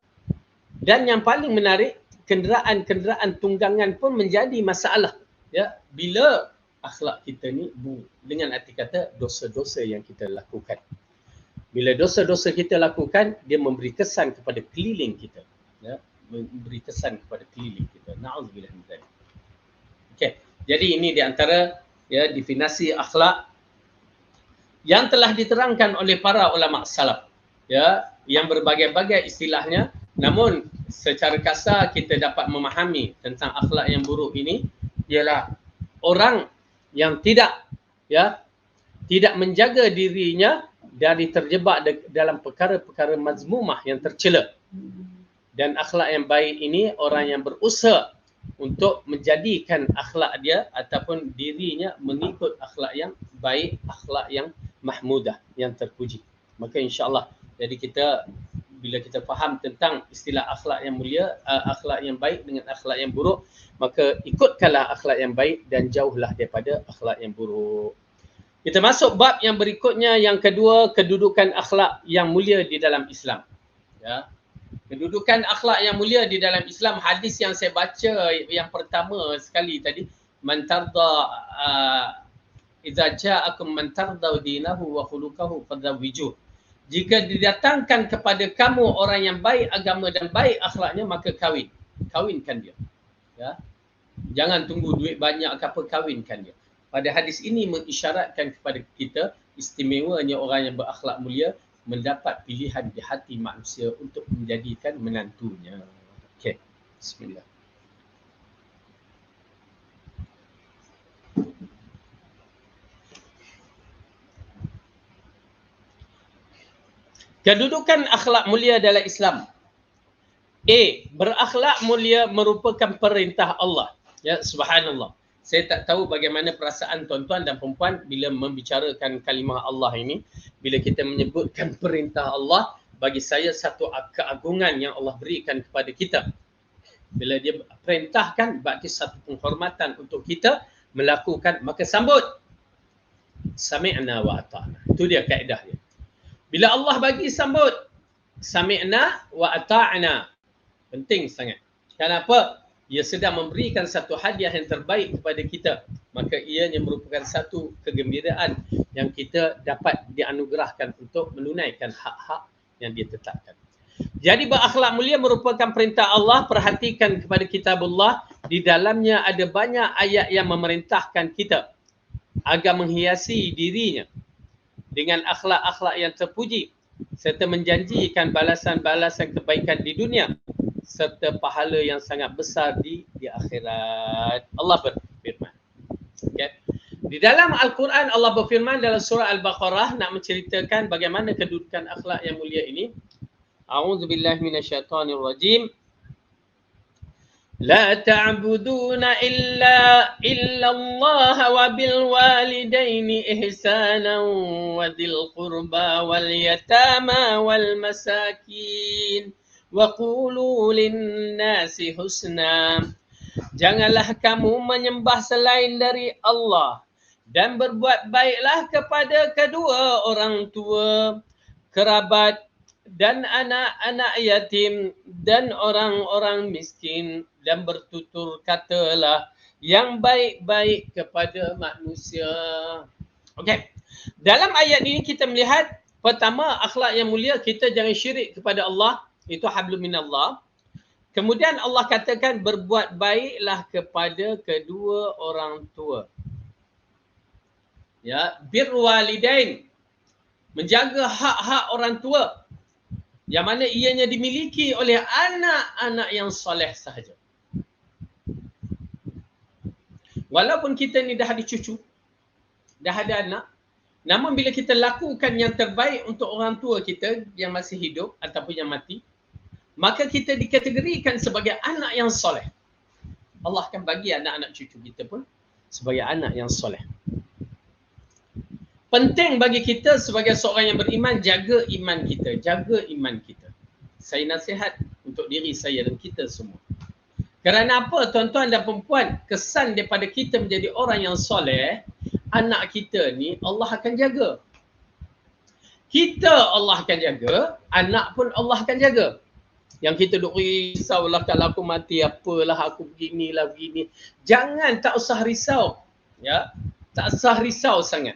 Dan yang paling menarik, kenderaan-kenderaan tunggangan pun menjadi masalah. Ya, bila akhlak kita ni dengan arti kata dosa-dosa yang kita lakukan. Bila dosa-dosa kita lakukan, dia memberi kesan kepada keliling kita. Ya, memberi kesan kepada keliling kita. Na'udzubillah min dzalik. Okey. Jadi ini di antara ya definisi akhlak yang telah diterangkan oleh para ulama salaf. Ya, yang berbagai-bagai istilahnya, namun secara kasar kita dapat memahami tentang akhlak yang buruk ini ialah orang yang tidak menjaga dirinya dari terjebak dalam perkara-perkara mazmumah yang tercela. Dan akhlak yang baik ini orang yang berusaha untuk menjadikan akhlak dia ataupun dirinya mengikut akhlak yang baik, akhlak yang mahmudah, yang terpuji. Maka insya-Allah, jadi bila kita faham tentang istilah akhlak yang mulia, akhlak yang baik dengan akhlak yang buruk, maka ikutkanlah akhlak yang baik dan jauhlah daripada akhlak yang buruk. Kita masuk bab yang berikutnya, yang kedua, kedudukan akhlak yang mulia di dalam Islam. Ya. Kedudukan akhlak yang mulia di dalam Islam, hadis yang saya baca yang pertama sekali tadi, man tarda idza ja'akum man tarda dinahu wa khuluquhu fadzawijuh. Jika didatangkan kepada kamu orang yang baik agama dan baik akhlaknya, maka kawinkan dia. Ya. Jangan tunggu duit banyak ke apa, kawinkan dia. Pada hadis ini mengisyaratkan kepada kita istimewanya orang yang berakhlak mulia mendapat pilihan di hati manusia untuk menjadikan menantunya. Okey. Bismillah. Kedudukan akhlak mulia dalam Islam. A. Berakhlak mulia merupakan perintah Allah. Ya, subhanallah. Saya tak tahu bagaimana perasaan tuan-tuan dan perempuan bila membicarakan kalimah Allah ini. Bila kita menyebutkan perintah Allah, bagi saya satu keagungan yang Allah berikan kepada kita. Bila dia perintahkan, berarti satu penghormatan untuk kita melakukan, maka sambut. Sami'na wa ata'na. Itu dia kaedah dia. Bila Allah bagi sambut, sami'na wa ata'na. Penting sangat. Kenapa? Ia sedang memberikan satu hadiah yang terbaik kepada kita. Maka ianya merupakan satu kegembiraan yang kita dapat dianugerahkan untuk menunaikan hak-hak yang dia tetapkan. Jadi berakhlak mulia merupakan perintah Allah. Perhatikan kepada kitabullah. Di dalamnya ada banyak ayat yang memerintahkan kita agar menghiasi dirinya dengan akhlak-akhlak yang terpuji serta menjanjikan balasan-balasan kebaikan di dunia serta pahala yang sangat besar di akhirat. Allah berfirman. Okay. Di dalam Al-Quran Allah berfirman dalam surah Al-Baqarah nak menceritakan bagaimana kedudukan akhlak yang mulia ini. A'udzubillahi minasyaitonirrajim. La ta'buduna illa Allah wa bil walidaini ihsanan wa dhil qurba wal yatama wal masakin wa qulu lin-nasi husna. Janganlah kamu menyembah selain dari Allah dan berbuat baiklah kepada kedua orang tua, kerabat dan anak-anak yatim dan orang-orang miskin, dan bertutur katalah yang baik-baik kepada manusia. Okey. Dalam ayat ini kita melihat pertama, akhlak yang mulia, kita jangan syirik kepada Allah, itu hablum minallah. Kemudian Allah katakan berbuat baiklah kepada kedua orang tua. Ya, birrul walidain, menjaga hak-hak orang tua yang mana ianya dimiliki oleh anak-anak yang soleh sahaja. Walaupun kita ni dah ada cucu, dah ada anak, namun bila kita lakukan yang terbaik untuk orang tua kita yang masih hidup ataupun yang mati, maka kita dikategorikan sebagai anak yang soleh. Allah akan bagi anak-anak cucu kita pun sebagai anak yang soleh. Penting bagi kita sebagai seorang yang beriman, jaga iman kita, jaga iman kita. Saya nasihat untuk diri saya dan kita semua. Kerana apa tuan-tuan dan perempuan, kesan daripada kita menjadi orang yang soleh, anak kita ni Allah akan jaga. Kita Allah akan jaga, anak pun Allah akan jaga. Yang kita duk risaulah kalau aku mati apalah, aku beginilah begini. Jangan, tak usah risau. Ya, tak usah risau sangat.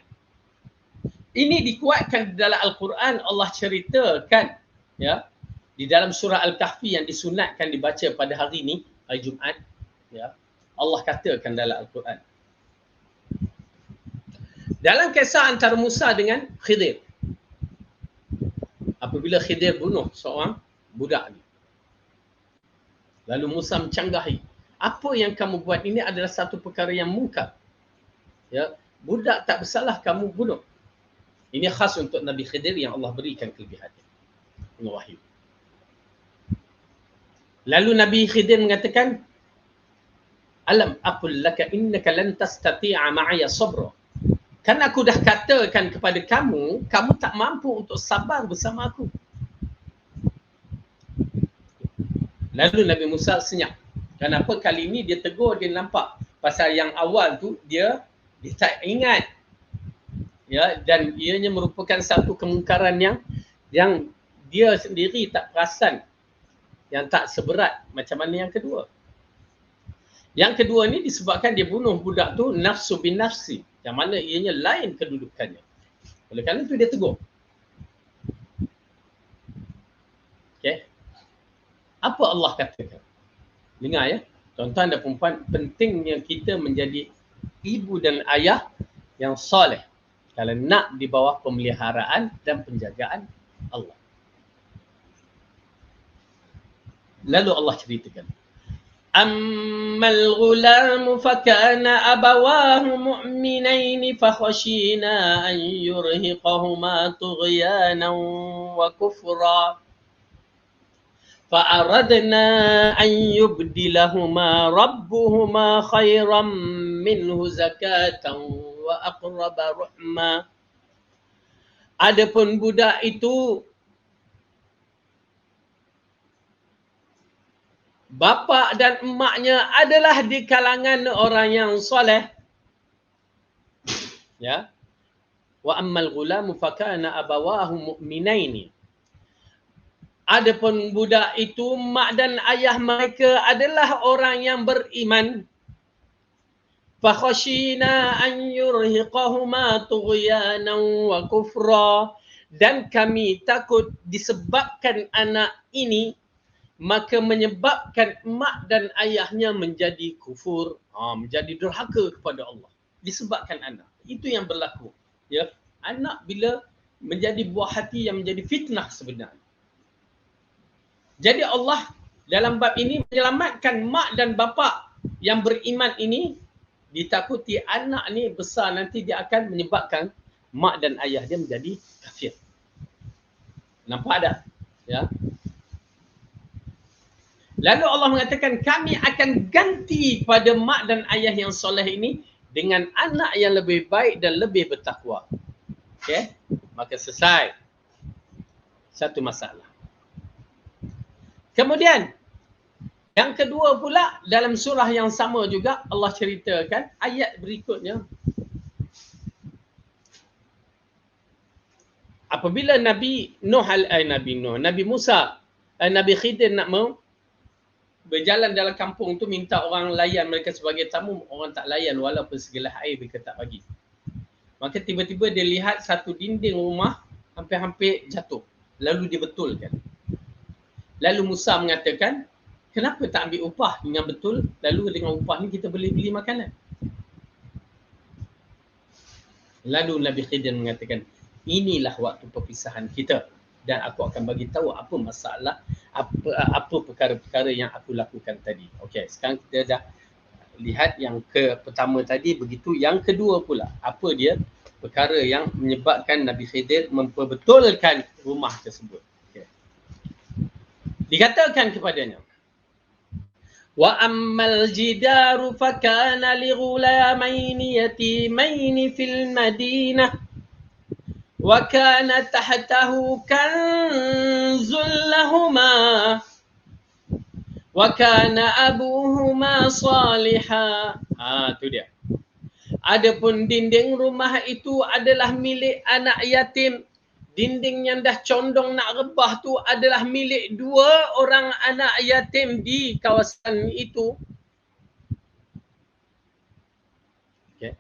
Ini dikuatkan di dalam Al-Quran. Allah ceritakan, ya, di dalam surah Al-Kahfi yang disunatkan dibaca pada hari ini, hari Jumaat, ya. Allah katakan dalam Al-Quran. Dalam kisah antara Musa dengan Khidir. Apabila Khidir bunuh seorang budak ni, lalu Musa mencanggahi, apa yang kamu buat ini adalah satu perkara yang mungkar. Ya, budak tak bersalah kamu bunuh. Ini khas untuk Nabi Khidir yang Allah berikan kelebihan dengan wahyu. Lalu Nabi Khidir mengatakan, alam aqul laka innaka lan tastati'a ma'aya sabra. Kan aku dah katakan kepada kamu, kamu tak mampu untuk sabar bersama aku. Lalu Nabi Musa senyap. Kenapa kali ini dia tegur, dia nampak. Pasal yang awal tu dia tak ingat. Ya, dan ianya merupakan satu kemungkaran yang dia sendiri tak perasan, yang tak seberat macam mana yang kedua. Yang kedua ni disebabkan dia bunuh budak tu nafsu bin nafsi, yang mana ianya lain kedudukannya. Oleh kerana itu dia tegur. Okey. Apa Allah katakan? Dengar ya, tuan-tuan dan puan-puan, pentingnya kita menjadi ibu dan ayah yang soleh kalau nak di bawah pemeliharaan dan penjagaan Allah. Lalu Allah ceritakan, ammal ghulamu fakana abawahu mu'minaini fakhashina an yurhiqahuma tughyanan wa kufra fa'aradna an yubdilahuma rabbuhuma khairan minhu zakatan wa aqraba rahma. Adapun budak itu, bapa dan emaknya adalah di kalangan orang yang soleh. Ya. Wa ammal ghulamu fakana abawahu mu'minaini. Adapun budak itu, mak dan ayah mereka adalah orang yang beriman. Fakhashina an yurhiqahuma tughyanan wa kufra. Dan kami takut disebabkan anak ini, maka menyebabkan mak dan ayahnya menjadi kufur, menjadi derhaka kepada Allah. Disebabkan anak. Itu yang berlaku. Ya, anak bila menjadi buah hati yang menjadi fitnah sebenarnya. Jadi Allah dalam bab ini menyelamatkan mak dan bapa yang beriman ini. Ditakuti anak ni besar nanti dia akan menyebabkan mak dan ayah dia menjadi kafir. Nampak tak? Ya. Lalu Allah mengatakan, kami akan ganti pada mak dan ayah yang soleh ini dengan anak yang lebih baik dan lebih bertakwa. Okey? Maka selesai satu masalah. Kemudian yang kedua pula, dalam surah yang sama juga Allah ceritakan ayat berikutnya. Apabila Nabi Khidir nak berjalan dalam kampung tu, minta orang layan mereka sebagai tamu, orang tak layan walaupun segelas air mereka tak bagi. Maka tiba-tiba dia lihat satu dinding rumah hampir-hampir jatuh. Lalu dia betulkan. Lalu Musa mengatakan, kenapa tak ambil upah dengan betul? Lalu dengan upah ni kita boleh beli makanan. Lalu Nabi Khidir mengatakan, inilah waktu perpisahan kita. Dan aku akan bagi tahu apa masalah, apa perkara-perkara yang aku lakukan tadi. Okey, sekarang kita dah lihat yang pertama tadi, begitu yang kedua pula. Apa dia? Perkara yang menyebabkan Nabi Khidir memperbetulkan rumah tersebut. Okay. Dikatakan kepadanya, wa ammal jidaru fakana li ghulamaini yatimaini fil madinah wa kana tahtahu kanzun lahuma wa kana abuhuma salihah. Tu dia. Adapun dinding rumah itu adalah milik anak yatim dinding yang dah condong nak rebah tu adalah milik 2 orang anak yatim di kawasan itu. Okay.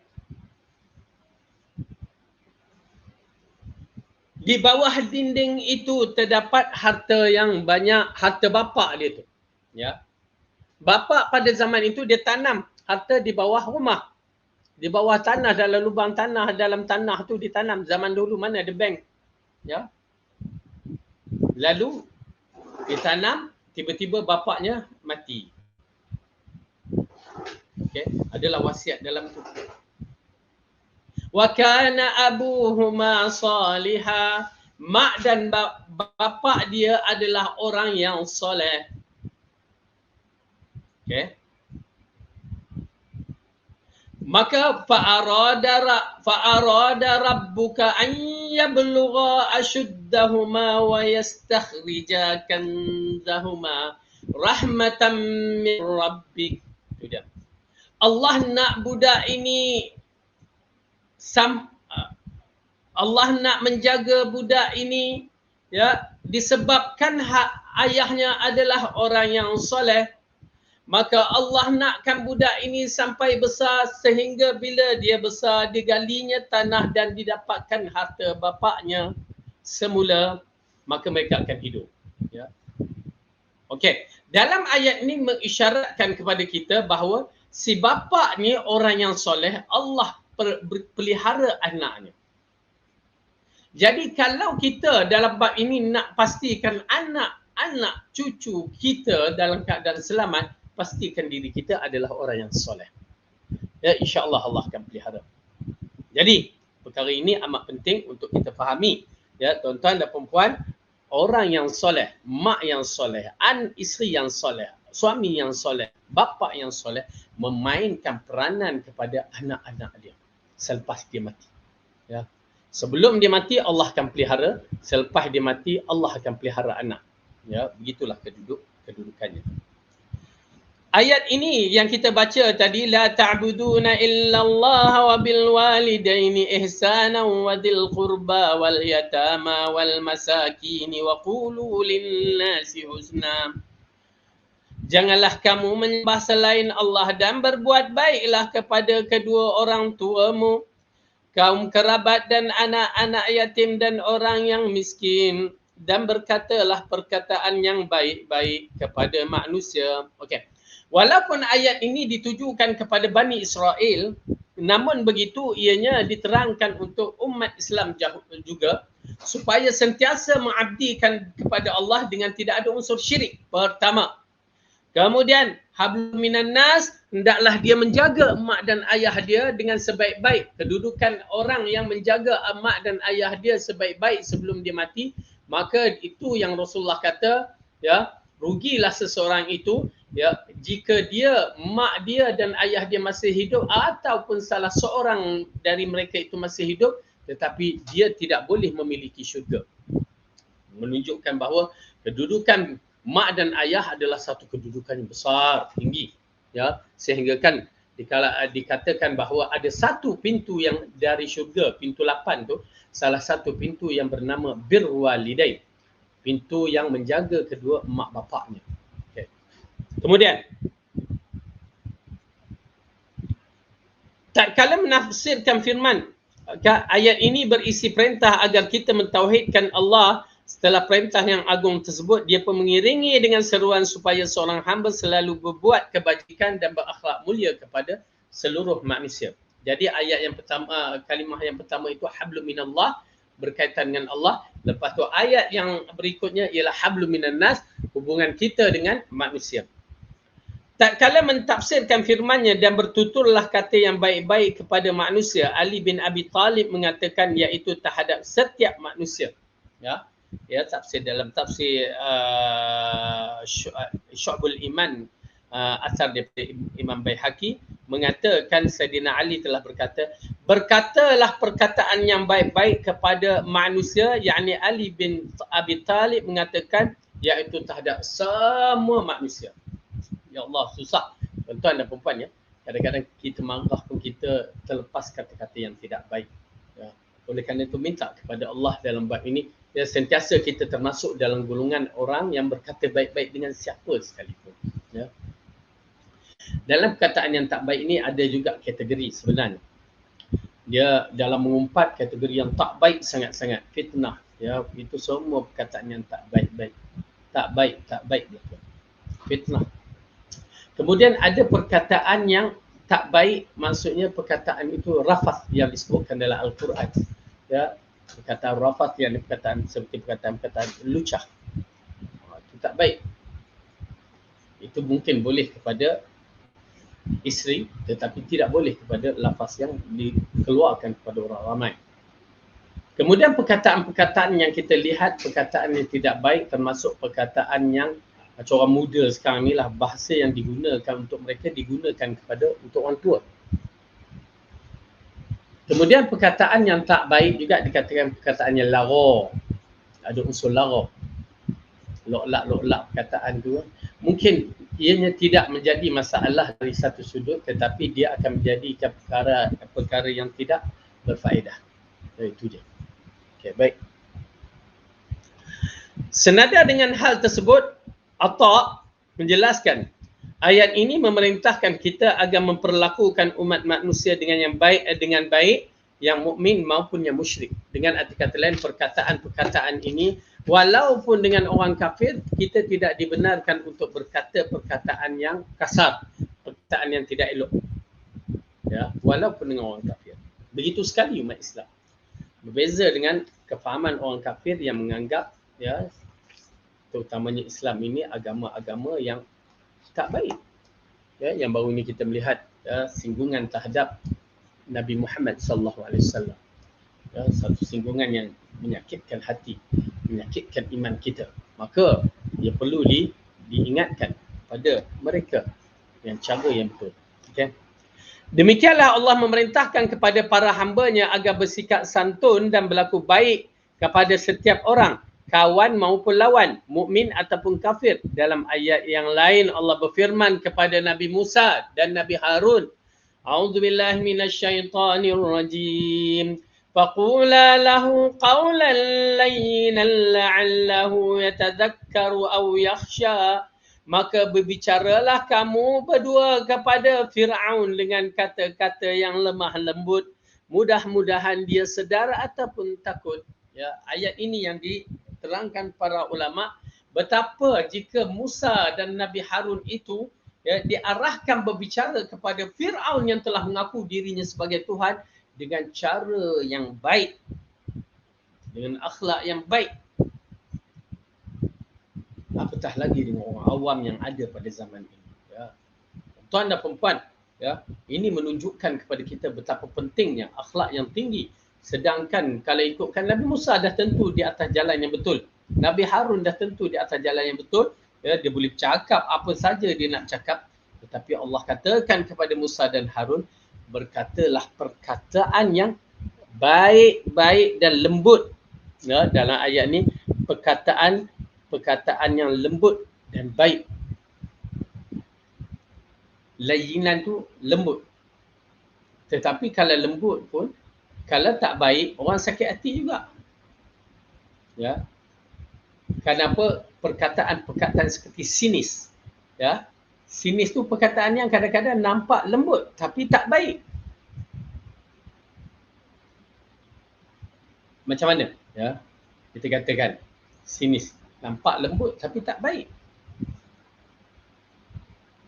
Di bawah dinding itu terdapat harta yang banyak, harta bapa dia tu. Ya. Bapa pada zaman itu dia tanam harta di bawah rumah. Di bawah tanah, dalam lubang tanah, dalam tanah tu ditanam. Zaman dulu mana ada bank. Ya. Lalu ditanam, tiba-tiba bapaknya mati. Okay. Adalah wasiat dalam tu. Wa kana abuhuma salihah. Mak dan bapa dia adalah orang yang soleh. Okay. Maka fa'arada rabbuka an yablugha ashuddahuma wa yastakhrija kanzahuma rahmatan min rabbik. Itu dia. Allah nak budak ini Allah nak menjaga budak ini, ya, disebabkan ayahnya adalah orang yang soleh. Maka Allah nakkan budak ini sampai besar sehingga bila dia besar digalinya tanah dan didapatkan harta bapaknya semula, maka mereka akan hidup. Ya. Okey, dalam ayat ini mengisyaratkan kepada kita bahawa si bapa ni orang yang soleh, Allah pelihara anaknya. Jadi kalau kita dalam bab ini nak pastikan anak cucu kita dalam keadaan selamat, pastikan diri kita adalah orang yang soleh. Ya, insya-Allah Allah akan pelihara. Jadi, perkara ini amat penting untuk kita fahami. Ya, tuan-tuan dan puan-puan, orang yang soleh, mak yang soleh, isteri yang soleh, suami yang soleh, bapa yang soleh memainkan peranan kepada anak-anak dia selepas dia mati. Ya. Sebelum dia mati Allah akan pelihara, selepas dia mati Allah akan pelihara anak. Ya, begitulah kedudukannya. Ayat ini yang kita baca tadi, la ta'buduna illallah wa bil walidaini ihsana wa dzil qurba wal yatama wal masakin wa qulu lin nasi husna. Janganlah kamu menyembah selain Allah dan berbuat baiklah kepada kedua orang tuamu, kaum kerabat dan anak-anak yatim dan orang yang miskin, dan berkatalah perkataan yang baik-baik kepada manusia. Okey. Walaupun ayat ini ditujukan kepada Bani Israel, namun begitu ianya diterangkan untuk umat Islam juga supaya sentiasa mengabdikan kepada Allah dengan tidak ada unsur syirik. Pertama. Kemudian, hablum minan nas, hendaklah dia menjaga mak dan ayah dia dengan sebaik-baik. Kedudukan orang yang menjaga mak dan ayah dia sebaik-baik sebelum dia mati, maka itu yang Rasulullah kata, ya, rugilah seseorang itu, ya, jika mak dia dan ayah dia masih hidup ataupun salah seorang dari mereka itu masih hidup tetapi dia tidak boleh memiliki syurga. Menunjukkan bahawa kedudukan mak dan ayah adalah satu kedudukan yang besar, tinggi, ya, sehingga kan dikatakan bahawa ada satu pintu yang dari syurga, pintu 8 tu, salah satu pintu yang bernama birrul walidain, pintu yang menjaga kedua mak bapaknya. Okay. Kemudian, tak kala menafsirkan firman, ayat ini berisi perintah agar kita mentauhidkan Allah. Setelah perintah yang agung tersebut, dia pun mengiringi dengan seruan supaya seorang hamba selalu berbuat kebajikan dan berakhlak mulia kepada seluruh manusia. Jadi ayat yang pertama, kalimah yang pertama itu hablum minallah, berkaitan dengan Allah. Lepas tu ayat yang berikutnya ialah hablum minan nas, hubungan kita dengan manusia. Tak kala mentafsirkan firmannya dan bertuturlah kata yang baik-baik kepada manusia, Ali bin Abi Talib mengatakan iaitu terhadap setiap manusia. Ya. Ya, tafsir dalam tafsir Syu'bul Iman asar daripada Imam Baihaqi mengatakan Sayyidina Ali telah berkata, berkatalah perkataan yang baik-baik kepada manusia, yakni Ali bin Abi Talib mengatakan iaitu terhadap semua manusia. Ya Allah, susah tuan-tuan dan puan-puan, ya. Kadang-kadang kita marah pun kita terlepas kata-kata yang tidak baik. Ya. Oleh kerana itu minta kepada Allah dalam bab ini, ya, sentiasa kita termasuk dalam golongan orang yang berkata baik-baik dengan siapa sekalipun. Ya. Dalam perkataan yang tak baik ini ada juga kategori sebenarnya. Dia dalam mengumpat kategori yang tak baik sangat-sangat, fitnah. Ya, itu semua perkataan yang tak baik-baik. Tak baik betul. Fitnah. Kemudian ada perkataan yang tak baik, maksudnya perkataan itu rafath yang disebutkan dalam Al-Quran. Ya, perkataan rafath yang perkataan seperti perkataan lucah. Itu tak baik. Itu mungkin boleh kepada isteri, tetapi tidak boleh kepada lafaz yang dikeluarkan kepada orang ramai. Kemudian perkataan-perkataan yang kita lihat, perkataan yang tidak baik, termasuk perkataan yang orang muda sekarang ni lah, bahasa yang digunakan untuk mereka digunakan kepada untuk orang tua. Kemudian perkataan yang tak baik juga dikatakan perkataan yang lara. Ada unsur lara. Lok-lak perkataan tu. Mungkin ianya tidak menjadi masalah dari satu sudut, tetapi dia akan menjadi perkara yang tidak berfaedah. Itu dia. Okey, baik. Senada dengan hal tersebut, Atha menjelaskan ayat ini memerintahkan kita agar memperlakukan umat manusia dengan baik, yang mukmin maupun yang musyrik. Dengan arti kata lain, perkataan-perkataan ini walaupun dengan orang kafir, kita tidak dibenarkan untuk berkata perkataan yang kasar, perkataan yang tidak elok. Ya, walaupun dengan orang kafir. Begitu sekali umat Islam. Berbeza dengan kefahaman orang kafir yang menganggap, ya, terutamanya Islam ini agama-agama yang tak baik. Ya, yang baru ini kita melihat, ya, singgungan terhadap Nabi Muhammad sallallahu alaihi wasallam. Ya, satu singgungan yang menyakitkan hati, menyakitkan iman kita. Maka ia perlu diingatkan pada mereka yang cara yang betul. Okey. Demikianlah Allah memerintahkan kepada para hamba-Nya agar bersikap santun dan berlaku baik kepada setiap orang, kawan maupun lawan, mukmin ataupun kafir. Dalam ayat yang lain Allah berfirman kepada Nabi Musa dan Nabi Harun, A'udzubillahi minasyaitonirrajim. Faqula lahu qawlan layyinan la'allahu yatadhakkaru aw yakhsha. Maka berbicaralah kamu berdua kepada Fir'aun dengan kata-kata yang lemah lembut. Mudah-mudahan dia sedar ataupun takut. Ya, ayat ini yang diterangkan para ulama, betapa jika Musa dan Nabi Harun itu, ya, diarahkan berbicara kepada Fir'aun yang telah mengaku dirinya sebagai Tuhan dengan cara yang baik, dengan akhlak yang baik. Apatah lagi dengan orang awam yang ada pada zaman ini. Ya. Tuan dan perempuan, ya, ini menunjukkan kepada kita betapa pentingnya akhlak yang tinggi. Sedangkan kalau ikutkan Nabi Musa dah tentu di atas jalan yang betul. Nabi Harun dah tentu di atas jalan yang betul. Ya, dia boleh cakap apa saja dia nak cakap. Tetapi Allah katakan kepada Musa dan Harun, berkatalah perkataan yang baik-baik dan lembut. Ya, dalam ayat ni perkataan yang lembut dan baik. Layinan tu lembut. Tetapi kalau lembut pun, kalau tak baik, orang sakit hati juga. Ya. Kenapa? Perkataan-perkataan seperti sinis. Ya. Sinis tu perkataan yang kadang-kadang nampak lembut tapi tak baik. Macam mana? Ya. Kita katakan sinis. Nampak lembut tapi tak baik.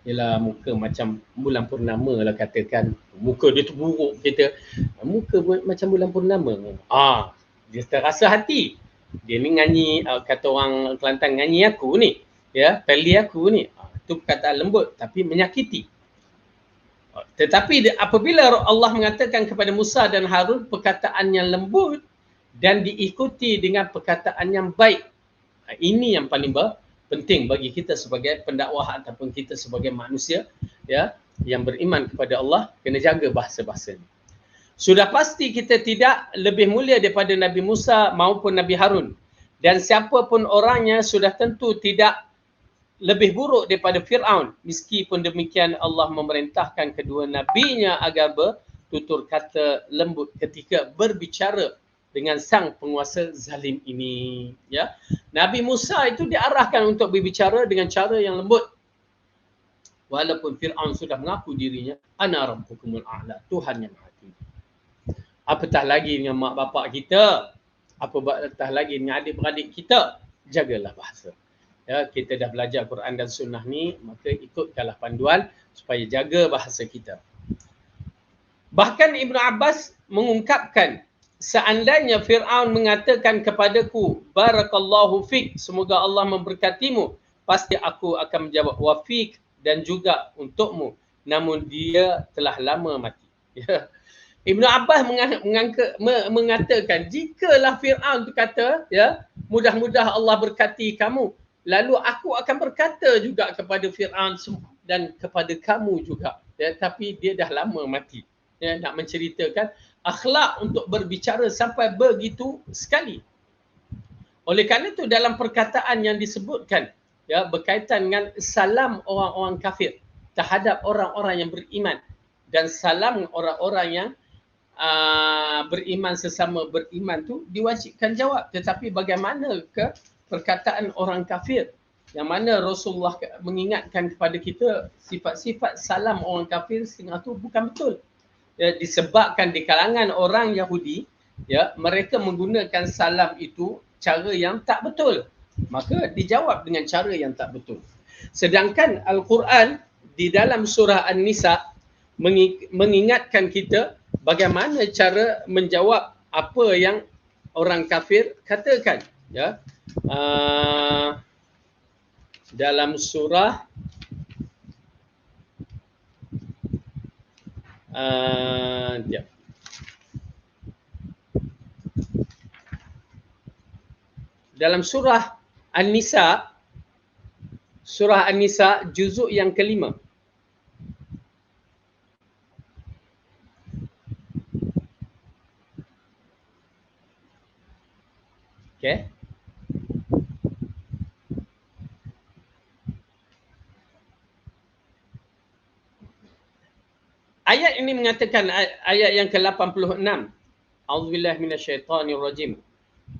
Ialah muka macam bulan purnama lah katakan. Muka dia tu buruk kita. Muka macam bulan purnama. Dia terasa hati. Dia ni nyanyi, kata orang Kelantan, nyanyi aku ni. Ya, peli aku ni. Itu perkataan lembut tapi menyakiti. Tetapi apabila Allah mengatakan kepada Musa dan Harun perkataan yang lembut dan diikuti dengan perkataan yang baik, ini yang paling penting bagi kita sebagai pendakwah ataupun kita sebagai manusia, ya, yang beriman kepada Allah, kena jaga bahasa-bahasa ini. Sudah pasti kita tidak lebih mulia daripada Nabi Musa maupun Nabi Harun, dan siapa pun orangnya sudah tentu tidak lebih buruk daripada Fir'aun. Meskipun demikian Allah memerintahkan kedua nabinya agar bertutur kata lembut ketika berbicara dengan sang penguasa zalim ini. Ya, Nabi Musa itu diarahkan untuk berbicara dengan cara yang lembut. Walaupun Fir'aun sudah mengaku dirinya, ana rabbukumul a'la, Tuhan yang maha tinggi. Apatah lagi dengan mak bapak kita, apatah lagi dengan adik-beradik kita, jagalah bahasa. Ya, kita dah belajar Quran dan Sunnah ni, maka ikutkanlah panduan supaya jaga bahasa kita. Bahkan Ibn Abbas mengungkapkan, seandainya Fir'aun mengatakan kepadaku, barakallahu fik, semoga Allah memberkatimu, pasti aku akan menjawab wafik, dan juga untukmu, namun dia telah lama mati. Ya. Ibn Abbas mengatakan, jikalah Fir'aun itu kata, ya, mudah-mudah Allah berkati kamu, lalu aku akan berkata juga kepada Fir'aun dan kepada kamu juga. Ya, tapi dia dah lama mati. Ya, nak menceritakan akhlak untuk berbicara sampai begitu sekali. Oleh kerana itu dalam perkataan yang disebutkan, ya, berkaitan dengan salam orang-orang kafir terhadap orang-orang yang beriman dan salam orang-orang yang beriman sesama beriman tu diwajibkan jawab. Tetapi bagaimana ke perkataan orang kafir yang mana Rasulullah mengingatkan kepada kita sifat-sifat salam orang kafir setengah tu bukan betul. Ya, disebabkan di kalangan orang Yahudi, ya, mereka menggunakan salam itu cara yang tak betul. Maka dijawab dengan cara yang tak betul. Sedangkan Al-Quran di dalam surah An-Nisa mengingatkan kita bagaimana cara menjawab apa yang orang kafir katakan. Ya, dalam surah dalam surah An-Nisa, surah An-Nisa juzuk yang kelima. Okay. Ayat ini mengatakan, ayat yang ke-86. A'udzubillahi minasyaitonirrajim.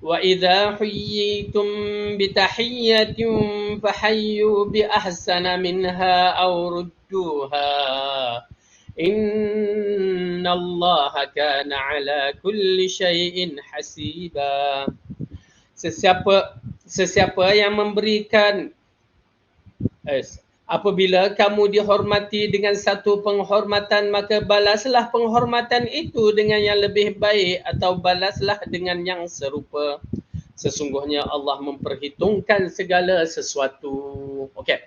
Wa idza huyyitum bitahiyyatin fahayyu bi ahsana minha aw rudduha. Innallaha kana ala kulli syai'in hasiba. Sesiapa yang memberikan apabila kamu dihormati dengan satu penghormatan, maka balaslah penghormatan itu dengan yang lebih baik atau balaslah dengan yang serupa. Sesungguhnya Allah memperhitungkan segala sesuatu. Okey.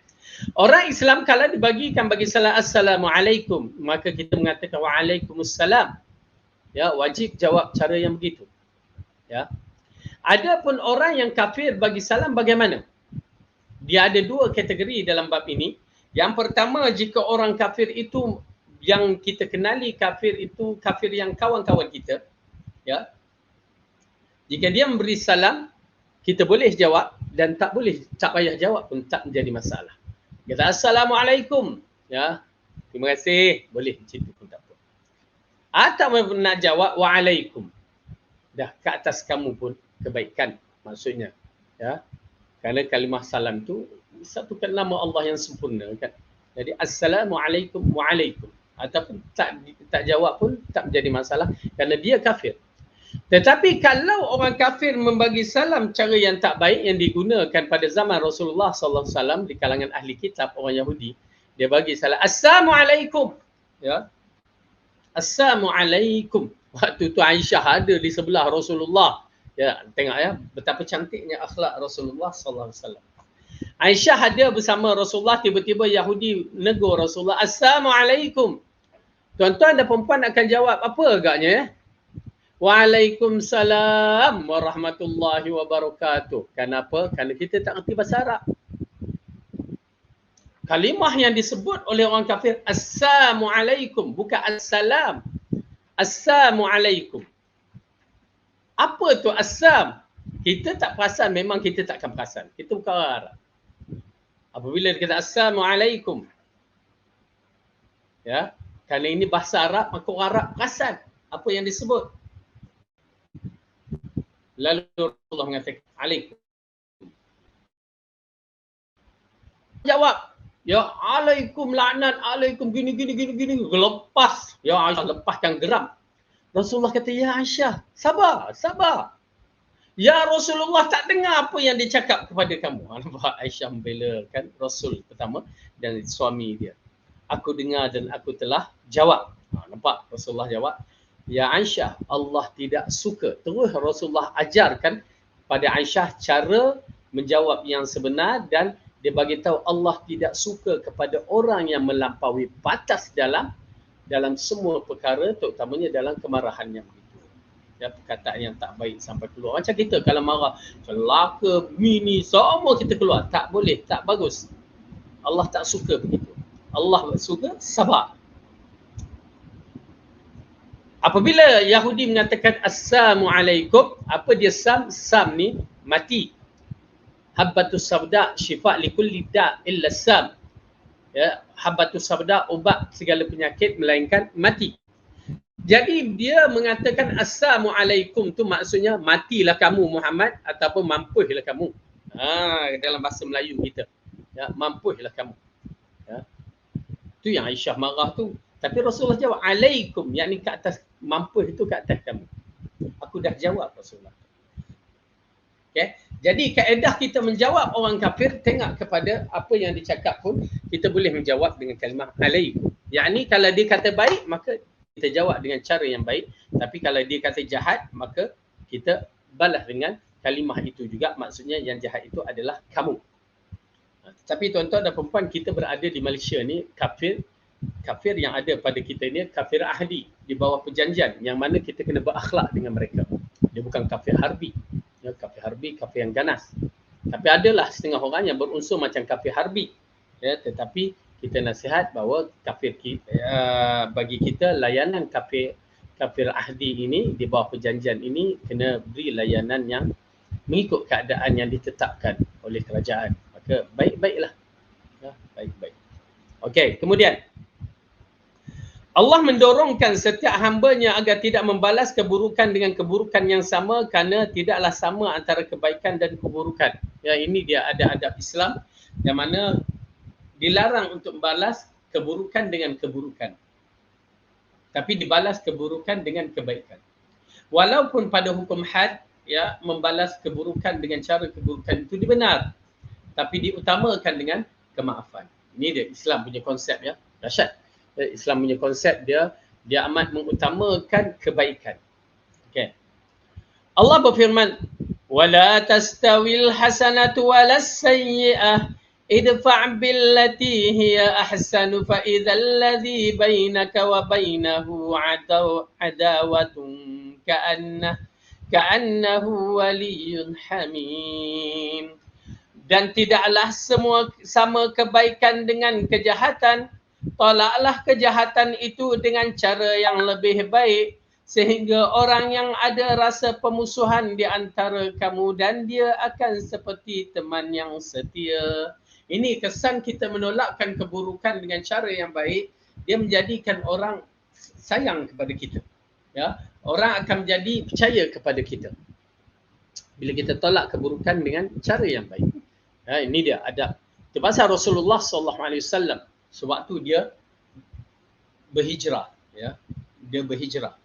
Orang Islam kalau dibagikan bagi salam assalamualaikum, maka kita mengatakan waalaikumsalam. Ya, wajib jawab cara yang begitu. Ya. Adapun orang yang kafir bagi salam bagaimana? Dia ada dua kategori dalam bab ini. Yang pertama, jika orang kafir itu yang kita kenali kafir itu kafir yang kawan-kawan kita, ya. Jika dia memberi salam, kita boleh jawab dan tak payah jawab pun tak menjadi masalah. Kata assalamualaikum, ya. Terima kasih, boleh macam itu pun tak apa. Atau nak jawab waalaikum. Dah ke atas kamu pun kebaikan maksudnya, ya. Kerana kalimah salam tu satukan nama Allah yang sempurna kan. Jadi assalamualaikum waalaikum ataupun tak jawab pun tak menjadi masalah kerana dia kafir. Tetapi kalau orang kafir membagi salam cara yang tak baik yang digunakan pada zaman Rasulullah sallallahu alaihi wasallam di kalangan ahli kitab orang Yahudi, dia bagi salam assalamualaikum, ya. Assalamualaikum. Waktu tu Aisyah ada di sebelah Rasulullah. Ya, tengok ya betapa cantiknya akhlak Rasulullah sallallahu alaihi wasallam. Aisyah hadir bersama Rasulullah, tiba-tiba Yahudi negur Rasulullah, assalamualaikum. Tuan-tuan dan perempuan akan jawab apa agaknya ya? Waalaikumsalam warahmatullahi wabarakatuh. Kenapa? Kerana kita tak mengerti bahasa Arab. Kalimah yang disebut oleh orang kafir assalamualaikum, bukan assalam. Assalamualaikum. Apa tu assam? Kita tak perasan, memang kita takkan perasan. Kita bukan orang Arab. Apabila dia kata assalamualaikum, ya, kerana ini bahasa Arab, maka orang Arab perasan apa yang disebut. Lalu Rasulullah mengatakan, alaikum. Jawab, ya alaikum laknat, alaikum gini. Lepas, ya Aisyah lepaskan geram. Rasulullah kata, ya Aisyah, sabar. Ya Rasulullah, tak dengar apa yang dia cakap kepada kamu. Nampak Aisyah membelakan Rasul pertama dan suami dia. Aku dengar dan aku telah jawab. Nampak Rasulullah jawab, ya Aisyah, Allah tidak suka. Terus Rasulullah ajarkan pada Aisyah cara menjawab yang sebenar, dan dia bagi tahu Allah tidak suka kepada orang yang melampaui batas dalam semua perkara, terutamanya dalam kemarahan yang begitu. Ya, perkataan yang tak baik sampai keluar. Macam kita kalau marah, celaka, mini, semua kita keluar. Tak boleh, tak bagus. Allah tak suka begitu. Allah suka sabar. Apabila Yahudi mengatakan Assalamualaikum, apa dia sam? Sam ni mati. Habbatus sabda syifa likulli da' illa sam. Ya, habbatus sabda ubat segala penyakit melainkan mati. Jadi dia mengatakan Assalamualaikum tu maksudnya matilah kamu Muhammad ataupun mampuhlah kamu. Dalam bahasa Melayu kita. Ya, mampuhlah kamu. Ya. Tu yang Aisyah marah tu. Tapi Rasulullah jawab alaikum, yakni ke atas, mampuh itu ke atas kamu. Aku dah jawab Rasulullah. Okay. Jadi kaedah kita menjawab orang kafir, tengok kepada apa yang dicakap pun, kita boleh menjawab dengan kalimah alaikum. Yakni kalau dia kata baik, maka kita jawab dengan cara yang baik. Tapi kalau dia kata jahat, maka kita balas dengan kalimah itu juga. Maksudnya yang jahat itu adalah kamu. Tapi tuan-tuan dan perempuan, kita berada di Malaysia ni, kafir yang ada pada kita ni kafir ahdi, di bawah perjanjian, yang mana kita kena berakhlak dengan mereka. Dia bukan kafir harbi. Ya, kafir harbi, kafir yang ganas. Tapi adalah setengah orang yang berunsur macam kafir harbi. Ya, tetapi kita nasihat bahawa kafir bagi kita layanan kafir ahdi ini di bawah perjanjian ini kena beri layanan yang mengikut keadaan yang ditetapkan oleh kerajaan. Maka baik-baiklah. Ya, baik-baik. Okey, kemudian Allah mendorongkan setiap hambanya agar tidak membalas keburukan dengan keburukan yang sama, kerana tidaklah sama antara kebaikan dan keburukan. Ya, ini dia ada adab Islam yang mana dilarang untuk membalas keburukan dengan keburukan. Tapi dibalas keburukan dengan kebaikan. Walaupun pada hukum had, ya, membalas keburukan dengan cara keburukan itu dibenar, tapi diutamakan dengan kemaafan. Ini dia Islam punya konsep, ya. Dahsyat. Islam punya konsep dia amat mengutamakan kebaikan. Okey. Allah berfirman, "Wala tastawil hasanatu walas sayyi'ah idfa' billati hiya ahsanu fa idzal ladzi bainaka wa bainahu adawatun ka'annahu waliyyun hamim." Dan tidaklah semua sama kebaikan dengan kejahatan. Tolaklah kejahatan itu dengan cara yang lebih baik, sehingga orang yang ada rasa pemusuhan di antara kamu dan dia akan seperti teman yang setia. Ini kesan kita menolakkan keburukan dengan cara yang baik, dia menjadikan orang sayang kepada kita. Ya, orang akan menjadi percaya kepada kita bila kita tolak keburukan dengan cara yang baik. Ya, ini dia adab. Itu pasal Rasulullah SAW sewaktu dia berhijrah, ya, dia berhijrah.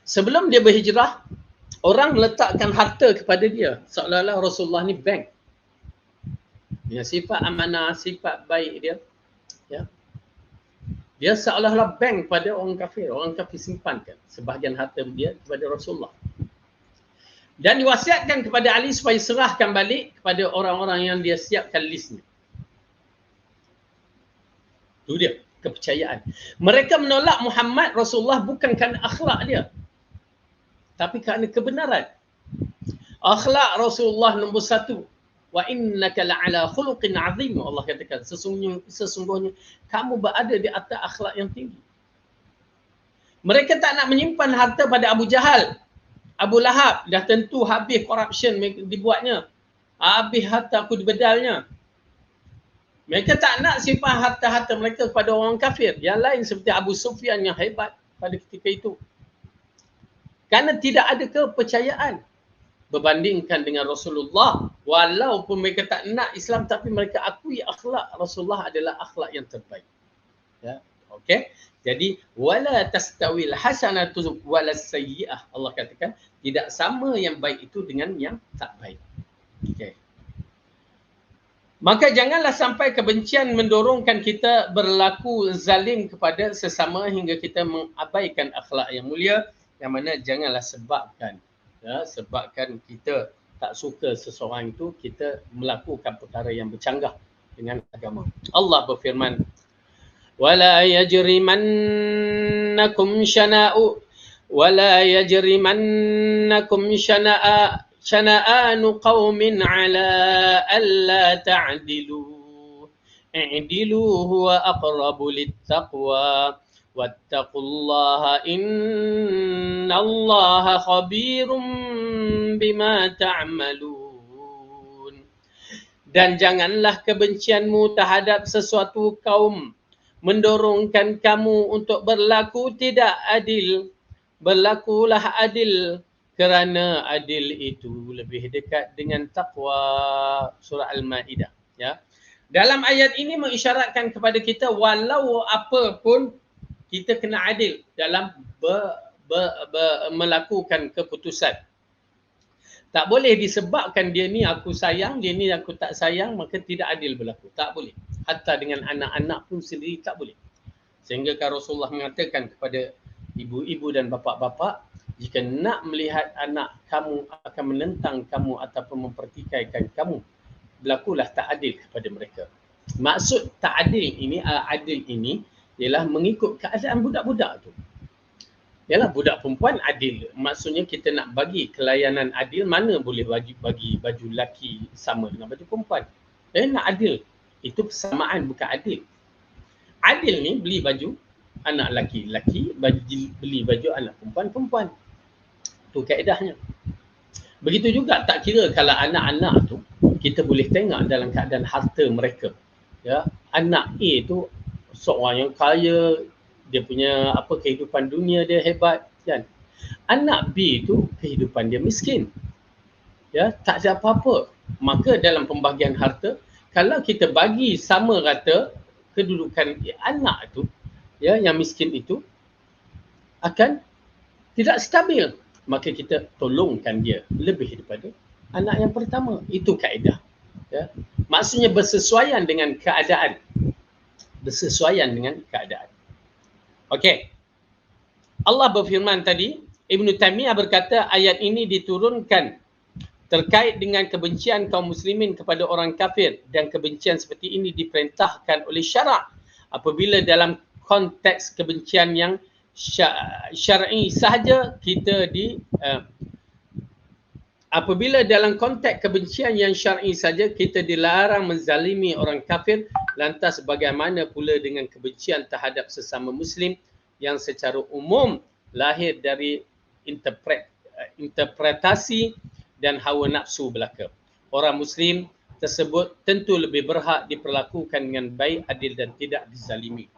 Sebelum dia berhijrah, orang meletakkan harta kepada dia, seolah-olah Rasulullah ni bank. Ya, sifat amanah, sifat baik dia, ya. Dia seolah-olah bank pada orang kafir. Orang kafir simpankan sebahagian harta dia kepada Rasulullah. Dan diwasiatkan kepada Ali supaya serahkan balik kepada orang-orang yang dia siapkan listnya. Itu dia kepercayaan. Mereka menolak Muhammad Rasulullah bukan kerana akhlak dia, tapi kerana kebenaran. Akhlak Rasulullah nombor satu. Wa innaka la'ala khuluqin azim. Allah katakan, sesungguhnya kamu berada di atas akhlak yang tinggi. Mereka tak nak menyimpan harta pada Abu Jahal, Abu Lahab. Dah tentu habis corruption dibuatnya. Habis harta aku dibedalnya. Mereka tak nak simpan harta-harta mereka kepada orang kafir. Yang lain seperti Abu Sufyan yang hebat pada ketika itu. Kerana tidak ada kepercayaan berbandingkan dengan Rasulullah. Walaupun mereka tak nak Islam, tapi mereka akui akhlak Rasulullah adalah akhlak yang terbaik. Ya, okey. Jadi wala tastawil hasanatu wala sayyi'ah. Allah katakan tidak sama yang baik itu dengan yang tak baik. Okey. Maka janganlah sampai kebencian mendorongkan kita berlaku zalim kepada sesama hingga kita mengabaikan akhlak yang mulia, yang mana janganlah sebabkan kita tak suka seseorang itu, kita melakukan perkara yang bercanggah dengan agama. Allah berfirman, ولا يجرمنكم شنآن قوم على ألا تعدلوا اعدلوا هو أقرب للتقوى واتقوا الله إن الله خبير بما تعملون. Dan janganlah kebencianmu terhadap sesuatu kaum mendorongkan kamu untuk berlaku tidak adil. Berlakulah adil, kerana adil itu lebih dekat dengan takwa. Surah Al-Ma'idah. Ya. Dalam ayat ini mengisyaratkan kepada kita walau apa pun kita kena adil dalam melakukan keputusan. Tak boleh disebabkan dia ni aku sayang, dia ni aku tak sayang, maka tidak adil berlaku. Tak boleh. Hatta dengan anak-anak pun sendiri tak boleh. Sehingga kan Rasulullah mengatakan kepada ibu-ibu dan bapa-bapa, jika nak melihat anak kamu akan menentang kamu ataupun mempertikaikan kamu, berlakulah tak adil kepada mereka. Maksud tak adil ini ialah mengikut keadaan budak-budak tu. Yalah, budak perempuan adil. Maksudnya kita nak bagi kelayanan adil, mana boleh bagi baju lelaki sama dengan baju perempuan. Nak adil. Itu persamaan, bukan adil. Adil ni beli baju anak lelaki, beli baju anak perempuan. Itu kaedahnya. Begitu juga tak kira kalau anak-anak tu kita boleh tengok dalam keadaan harta mereka. Ya, anak A tu seorang yang kaya, dia punya kehidupan dunia dia hebat kan. Anak B tu kehidupan dia miskin. Ya, tak ada apa-apa. Maka dalam pembagian harta, kalau kita bagi sama rata kedudukan anak tu, ya, yang miskin itu akan tidak stabil. Maka kita tolongkan dia lebih daripada anak yang pertama. Itu kaedah. Ya. Maksudnya bersesuaian dengan keadaan. Okey. Allah berfirman tadi, Ibn Taymiyah berkata ayat ini diturunkan terkait dengan kebencian kaum muslimin kepada orang kafir, dan kebencian seperti ini diperintahkan oleh syarak apabila dalam konteks kebencian yang syar'i sahaja apabila dalam konteks kebencian yang syar'i saja kita dilarang menzalimi orang kafir, lantas bagaimana pula dengan kebencian terhadap sesama muslim yang secara umum lahir dari interpretasi dan hawa nafsu belaka. Orang muslim tersebut tentu lebih berhak diperlakukan dengan baik, adil dan tidak dizalimi.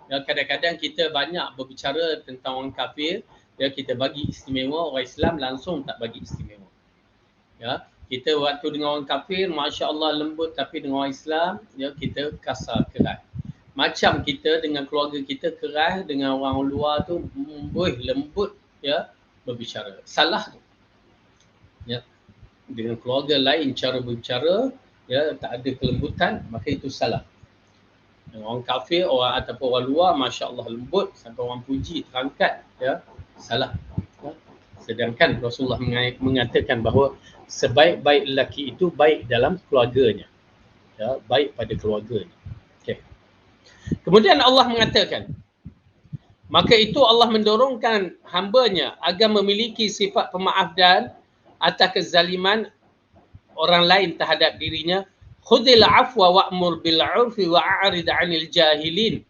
Ya, kadang-kadang kita banyak berbicara tentang orang kafir, ya, kita bagi istimewa, orang Islam langsung tak bagi istimewa. Ya, kita waktu dengan orang kafir, masya-Allah lembut, tapi dengan orang Islam, ya, kita kasar keras. Macam kita dengan keluarga kita keras, dengan orang luar tu lembut, ya, berbicara. Salah tu. Ya. Dengan keluarga lain cara berbicara, ya, tak ada kelembutan, maka itu salah. Orang kafir, orang ataupun orang luar, masya-Allah lembut, sampai orang puji terangkat, ya, salah. Ya. Sedangkan Rasulullah mengatakan bahawa sebaik-baik lelaki itu baik dalam keluarganya. Ya, baik pada keluarganya. Okey. Kemudian Allah mengatakan, maka itu Allah mendorongkan hambanya agar memiliki sifat pemaaf dan atas kezaliman orang lain terhadap dirinya. Khudil afwa wa'mur bil 'urfi wa'rid 'anil jahilin.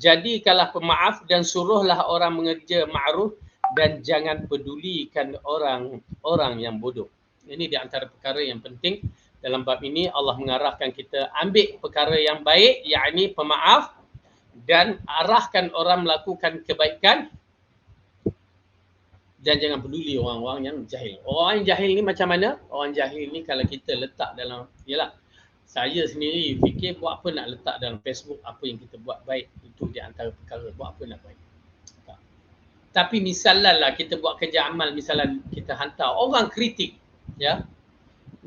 Jadikanlah pemaaf dan suruhlah orang mengerja ma'ruf dan jangan pedulikan orang yang bodoh. Ini di antara perkara yang penting Dalam bab ini Allah mengarahkan kita ambil perkara yang baik, yakni pemaaf, dan arahkan orang melakukan kebaikan, dan jangan peduli orang-orang yang jahil. Orang yang jahil ni macam mana? Orang jahil ni kalau kita letak dalam, yalah, saya sendiri fikir buat apa nak letak dalam Facebook apa yang kita buat baik, itu di antara perkara buat apa nak baik. Tapi misalnya lah kita buat kerja amal, misalnya kita hantar orang kritik, ya,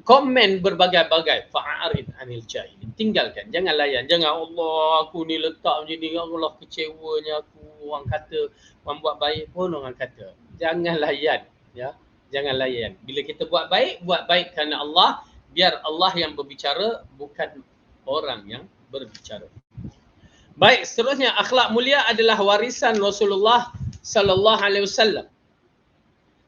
komen berbagai-bagai, fa'arid anil jahilin, tinggalkan, jangan layan, jangan Allah aku ni letak macam ni, Allah kecewanya aku, orang kata orang buat baik pun orang kata, jangan layan, ya, jangan layan. Bila kita buat baik kerana Allah, biar Allah yang berbicara, bukan orang yang berbicara. Baik, seterusnya, akhlak mulia adalah warisan Rasulullah sallallahu alaihi wasallam.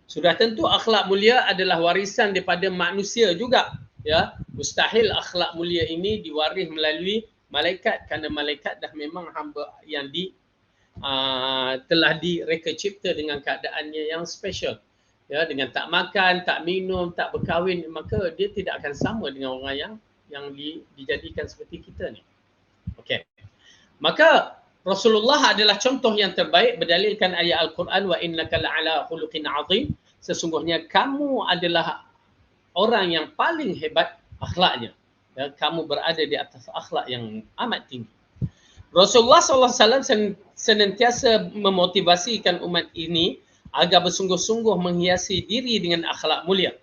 Sudah tentu akhlak mulia adalah warisan daripada manusia juga, ya. Mustahil akhlak mulia ini diwaris melalui malaikat, kerana malaikat dah memang hamba yang telah direka cipta dengan keadaannya yang special, ya, dengan tak makan, tak minum, tak berkahwin, maka dia tidak akan sama dengan orang yang dijadikan seperti kita ni. Okey. Maka Rasulullah adalah contoh yang terbaik berdalilkan ayat Al-Quran, wa innaka la'ala khuluqin azim, sesungguhnya kamu adalah orang yang paling hebat akhlaknya, ya, kamu berada di atas akhlak yang amat tinggi. Rasulullah SAW senantiasa memotivasikan umat ini agar bersungguh-sungguh menghiasi diri dengan akhlak mulia.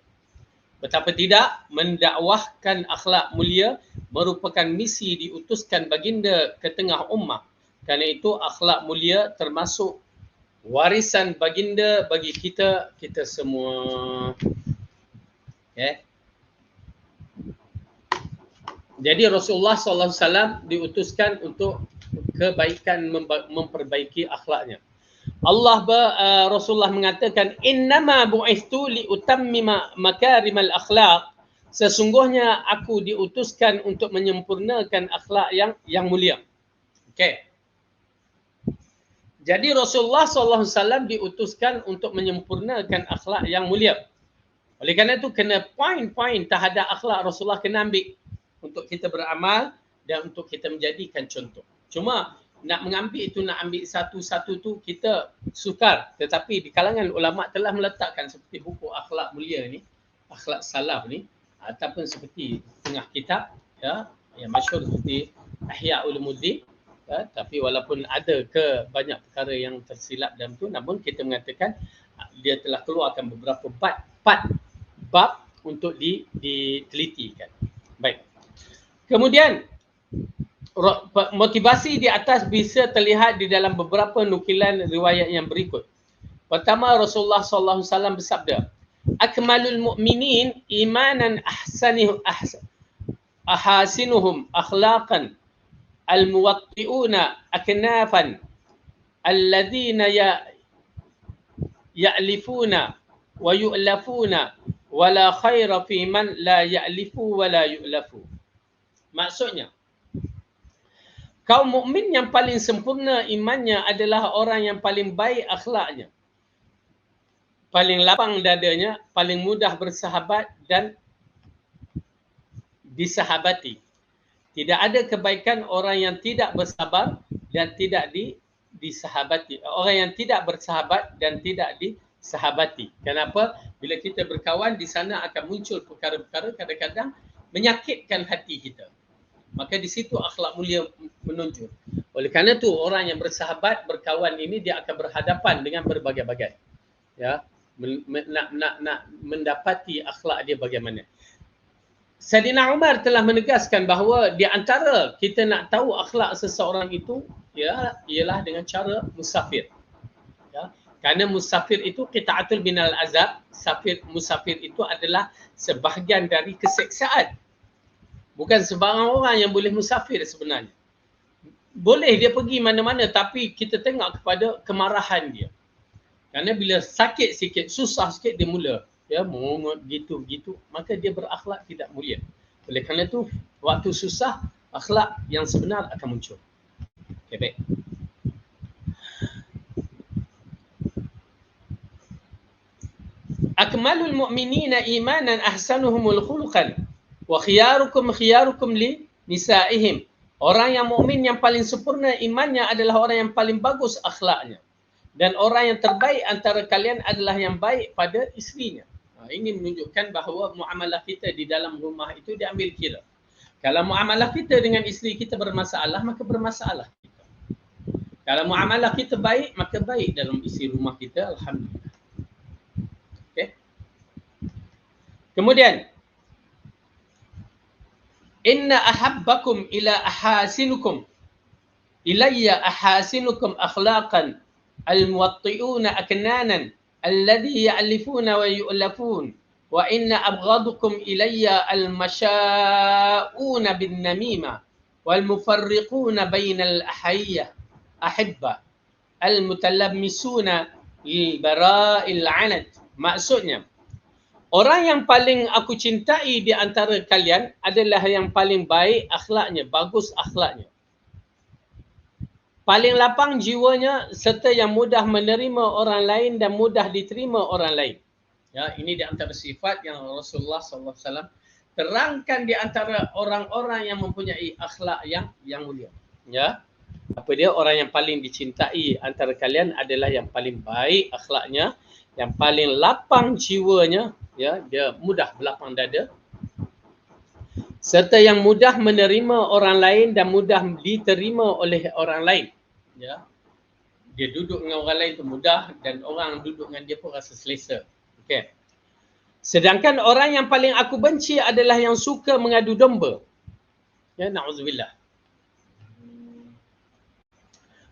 Betapa tidak, mendakwahkan akhlak mulia merupakan misi diutuskan baginda ke tengah ummah. Kerana itu akhlak mulia termasuk warisan baginda bagi kita semua. Okay. Jadi Rasulullah SAW diutuskan untuk kebaikan, memperbaiki akhlaknya. Rasulullah mengatakan, innama bu'ithtu liutammima makarimal akhlaq, sesungguhnya aku diutuskan untuk menyempurnakan akhlak yang mulia. Okey. Jadi Rasulullah SAW diutuskan untuk menyempurnakan akhlak yang mulia. Oleh kerana itu kena poin-poin terhadap akhlak Rasulullah kena ambil untuk kita beramal dan untuk kita menjadikan contoh. Cuma nak mengambil itu, nak ambil satu-satu tu kita sukar. Tetapi di kalangan ulama telah meletakkan seperti buku akhlak mulia ni, akhlak salaf ni, ataupun seperti tengah kitab, ya, yang masyhur seperti Ihya Ulumuddin. Ya, tapi walaupun ada banyak perkara yang tersilap dalam tu, namun kita mengatakan dia telah keluarkan beberapa bab untuk ditelitikan. Baik. Kemudian motivasi di atas bisa terlihat di dalam beberapa nukilan riwayat yang berikut. Pertama, Rasulullah SAW bersabda, akmalul mu'minin imanan ahasinuhum akhlaqan al-muwatti'una aknafan alladhina ya'lifuna wa yu'lafuna wa la khaira fi man la ya'lifu wa la yu'lafu. Maksudnya, kaum mukmin yang paling sempurna imannya adalah orang yang paling baik akhlaknya, paling lapang dadanya, paling mudah bersahabat dan disahabati. Tidak ada kebaikan orang yang tidak bersabar dan tidak disahabati. Orang yang tidak bersahabat dan tidak disahabati. Kenapa? Bila kita berkawan, di sana akan muncul perkara-perkara kadang-kadang menyakitkan hati kita. Maka di situ akhlak mulia menunjuk. Oleh kerana itu orang yang bersahabat, berkawan ini dia akan berhadapan dengan berbagai-bagai. Ya, nak mendapati akhlak dia bagaimana. Saidina Umar telah menegaskan bahawa di antara kita nak tahu akhlak seseorang itu, ya, ialah dengan cara musafir. Ya, kerana musafir itu qita'atul minal azab. Musafir itu adalah sebahagian dari keseksaan. Bukan sebarang orang yang boleh musafir sebenarnya. Boleh dia pergi mana-mana, tapi kita tengok kepada kemarahan dia. Kerana bila sakit sikit, susah sikit, dia mula, ya, mengungut gitu-gitu, maka dia berakhlak tidak mulia. Oleh kerana itu, waktu susah, akhlak yang sebenar akan muncul. Okay, baik. Akmalul mu'minina imanan ahsanuhumul khuluqan Wa khiyarukum li nisaihim. Orang yang mukmin yang paling sempurna imannya adalah orang yang paling bagus akhlaknya. Dan orang yang terbaik antara kalian adalah yang baik pada isterinya. Ini menunjukkan bahawa muamalah kita di dalam rumah itu diambil kira. Kalau muamalah kita dengan isteri kita bermasalah, maka bermasalah kita. Kalau muamalah kita baik, maka baik dalam isi rumah kita, alhamdulillah. Okay. Kemudian, inna ahabbakum ila ahasinukum ilayya ahasinukum akhlaqan al-muwatti'una aknanan alladhi ya'lifuna wa yu'lafun wa inna abghadukum ilayya al-masha'una bin namima wal mufarriquna bainal ahibba al-mutalabmisuna lil bara'il 'anad. Maksudnya, orang yang paling aku cintai di antara kalian adalah yang paling baik akhlaknya, bagus akhlaknya. Paling lapang jiwanya serta yang mudah menerima orang lain dan mudah diterima orang lain. Ya, ini di antara sifat yang Rasulullah SAW terangkan di antara orang-orang yang mempunyai akhlak yang mulia. Ya. Apa dia? Orang yang paling dicintai antara kalian adalah yang paling baik akhlaknya, yang paling lapang jiwanya, ya, dia mudah berlapang dada, serta yang mudah menerima orang lain dan mudah diterima oleh orang lain. Ya. Dia duduk dengan orang lain itu mudah dan orang duduk dengan dia pun rasa selesa. Okey. Sedangkan orang yang paling aku benci adalah yang suka mengadu domba. Ya, na'udzubillah.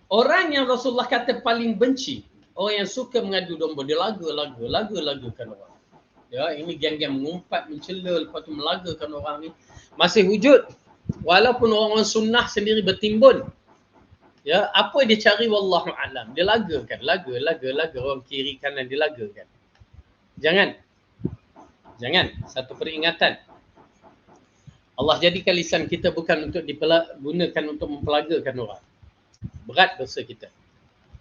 Orang yang Rasulullah kata paling benci, orang yang suka mengadu domba, dia lagu-lagukan orang. Ya, ini geng-geng mengumpat, mencela, lepas tu melagakan orang ni. Masih wujud. Walaupun orang sunnah sendiri bertimbun. Ya, apa dia cari wallahu alam. Dia lagakan, laga orang kiri kanan dia lagakan. Jangan. Satu peringatan. Allah jadikan lisan kita bukan untuk digunakan untuk mempelagakan orang. Berat dosa kita.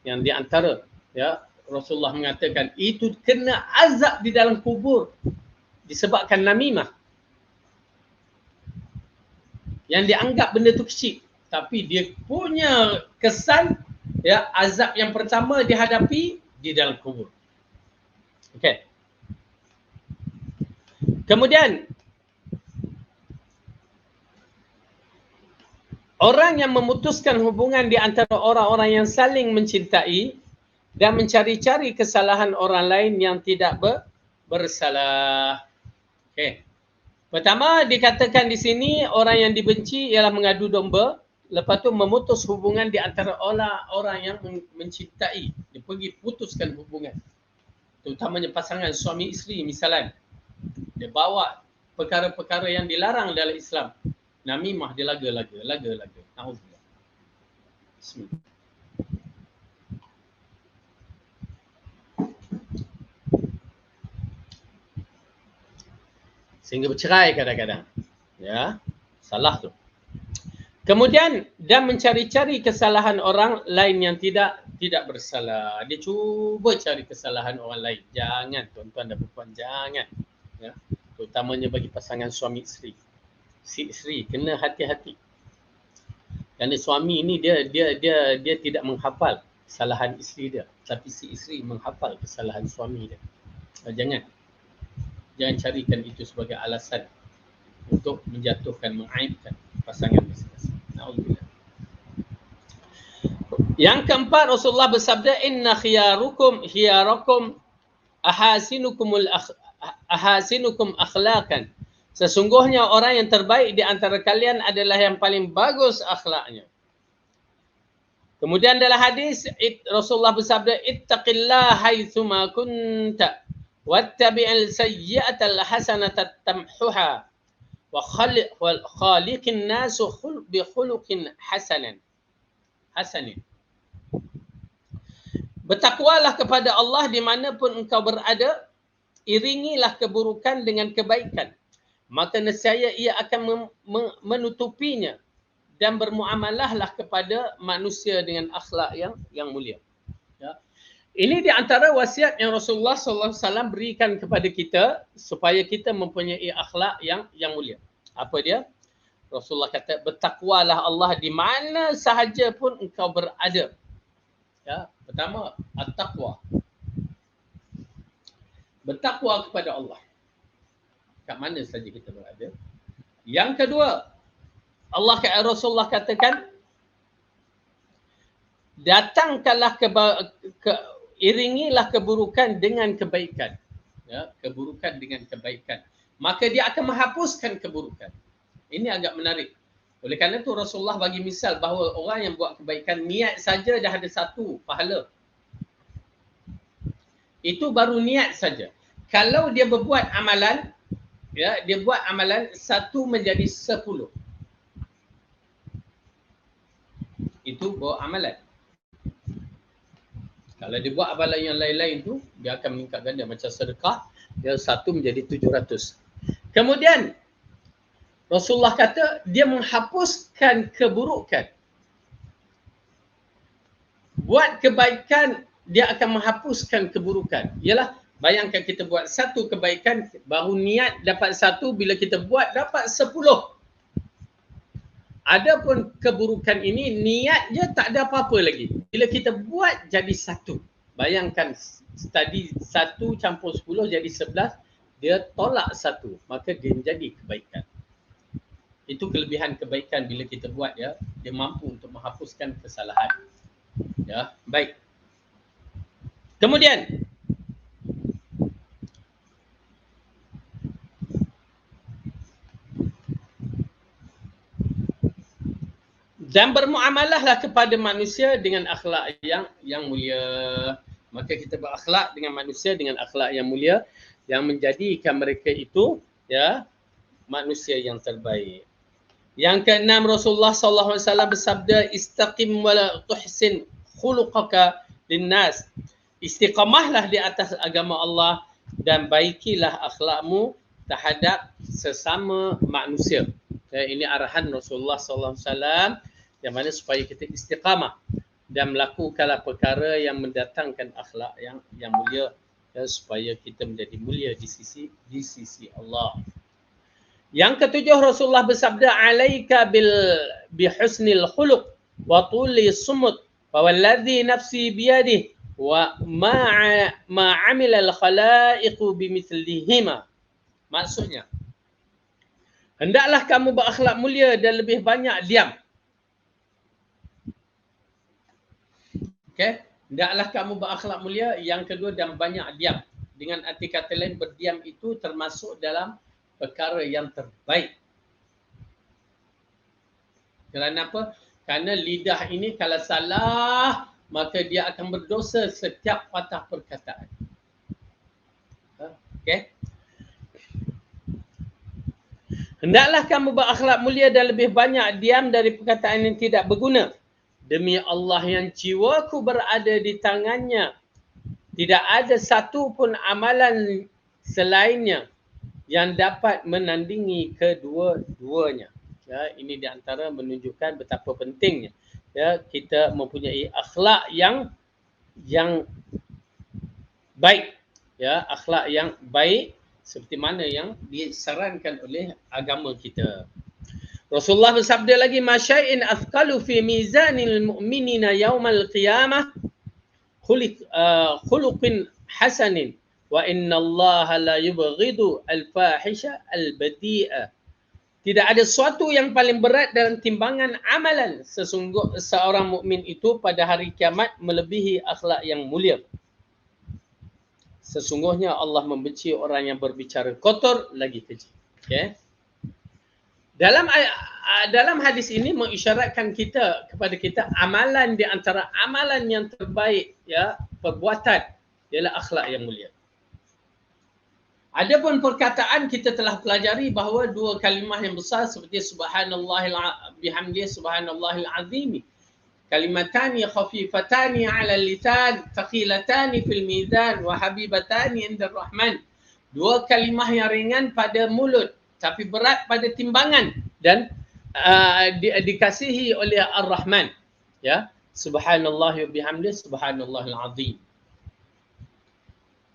Yang di antara, ya, Rasulullah mengatakan itu kena azab di dalam kubur disebabkan namimah. Yang dianggap benda tu kecil, tapi dia punya kesan, ya, azab yang pertama dihadapi di dalam kubur. Okey. Kemudian orang yang memutuskan hubungan di antara orang-orang yang saling mencintai dan mencari-cari kesalahan orang lain yang tidak bersalah. Okey. Pertama dikatakan di sini orang yang dibenci ialah mengadu domba, lepas tu memutus hubungan di antara orang yang mencintai. Dia pergi putuskan hubungan. Terutamanya pasangan suami isteri misalnya. Dia bawa perkara-perkara yang dilarang dalam Islam. Namimah dia laga. Alhamdulillah. Bismillah. Sehingga bercerai kadang-kadang. Ya, salah tu. Kemudian dan mencari-cari kesalahan orang lain yang tidak bersalah. Dia cuba cari kesalahan orang lain. Jangan, tuan-tuan dan puan, jangan. Ya, terutamanya bagi pasangan suami isteri. Si isteri kena hati-hati. Kerana suami ini dia tidak menghafal kesalahan isteri dia, tapi si isteri menghafal kesalahan suami dia. Jangan carikan itu sebagai alasan untuk menjatuhkan, mengaibkan pasangan masing-masing. Alhamdulillah. Yang keempat, Rasulullah bersabda, inna khiyarakum ahasinukum akhlaqan. Sesungguhnya orang yang terbaik di antara kalian adalah yang paling bagus akhlaknya. Kemudian dalam hadis Rasulullah bersabda, ittaqillah haitsuma kunta wattabi'al sayyi'atal hasanata tamhuha wa khaliqin nas bi khuluqin hasanin. Bertakwalah kepada Allah di manapun engkau berada, iringilah keburukan dengan kebaikan, maka nescaya ia akan menutupinya, dan bermuamalahlah kepada manusia dengan akhlak yang mulia. Ya. Ini di antara wasiat yang Rasulullah SAW berikan kepada kita supaya kita mempunyai akhlak yang mulia. Apa dia? Rasulullah kata, bertakwalah Allah di mana sahaja pun engkau berada. Ya, pertama, at-taqwa. Bertakwa kepada Allah. Kat mana saja kita berada. Yang kedua, Rasulullah katakan, datangkanlah iringilah keburukan dengan kebaikan. Ya, keburukan dengan kebaikan. Maka dia akan menghapuskan keburukan. Ini agak menarik. Oleh kerana itu Rasulullah bagi misal bahawa orang yang buat kebaikan, niat saja dah ada satu pahala. Itu baru niat saja. Kalau dia berbuat amalan, ya, dia buat amalan 1 menjadi 10. Itu bawa amalan. Kalau dia buat amalan yang lain-lain tu, dia akan meningkat ganda macam sedekah, dia 1 menjadi 700. Kemudian Rasulullah kata dia menghapuskan keburukan. Buat kebaikan, dia akan menghapuskan keburukan. Ialah, bayangkan kita buat 1 kebaikan, baru niat dapat 1, bila kita buat dapat 10. Adapun keburukan ini, niat je tak ada apa-apa lagi. Bila kita buat jadi 1. Bayangkan, tadi 1 campur 10 jadi 11, dia tolak 1. Maka dia menjadi kebaikan. Itu kelebihan kebaikan bila kita buat, ya. Dia mampu untuk menghapuskan kesalahan. Ya, baik. Kemudian dan bermuamalahlah kepada manusia dengan akhlak yang mulia. Maka kita berakhlak dengan manusia dengan akhlak yang mulia yang menjadikan mereka itu, ya, manusia yang terbaik. Yang keenam, Rasulullah SAW bersabda, istaqim wa la tuhsin khuluqaka linnas. Istiqamahlah di atas agama Allah dan baikilah akhlakmu terhadap sesama manusia. Ya, ini arahan Rasulullah SAW yang mana supaya kita istiqamah dan melakukanlah perkara yang mendatangkan akhlak yang mulia, ya, supaya kita menjadi mulia di sisi Allah. Yang ketujuh, Rasulullah bersabda, alaika bihusnil khuluq wa tuli sumut wa walladhi nafsi biyadih wa ma amila al-khalaiqu bimithlihima. Maksudnya, hendaklah kamu berakhlak mulia dan lebih banyak diam. Okey, hendaklah kamu berakhlak mulia. Yang kedua, dan banyak diam. Dengan arti kata lain, berdiam itu termasuk dalam perkara yang terbaik. Kerana apa? Kerana lidah ini kalau salah, maka dia akan berdosa setiap patah perkataan. Okey. Hendaklah kamu berakhlak mulia dan lebih banyak diam dari perkataan yang tidak berguna. Demi Allah yang jiwaku berada di tangannya, tidak ada satu pun amalan selainnya yang dapat menandingi kedua-duanya. Ya, ini di antara menunjukkan betapa pentingnya, ya, kita mempunyai akhlak yang baik, ya, akhlak yang baik seperti mana yang disarankan oleh agama kita. Rasulullah bersabda lagi, masyai'in athqalu fi mizanil mu'minina yaumal qiyamah khuluqin hasanin wa inna Allah la yubghidu al-fahisha al-badi'a. Tidak ada sesuatu yang paling berat dalam timbangan amalan sesungguh seorang mukmin itu pada hari kiamat melebihi akhlak yang mulia. Sesungguhnya Allah membenci orang yang berbicara kotor lagi keji. Okay? Dalam hadis ini mengisyaratkan kepada kita amalan di antara amalan yang terbaik, ya, perbuatan ialah akhlak yang mulia. Adapun perkataan kita telah pelajari bahawa 2 kalimah yang besar seperti subhanallahil bihamdihi subhanallahil azimi. Kalimatani khafifatani 'ala lisan, thaqilatani fil mizan wa habibatani 'inda rahman. 2 kalimah yang ringan pada mulut tapi berat pada timbangan dan dikasihi oleh Ar-Rahman, ya, subhanallah wa bihamdihi subhanallahil azim.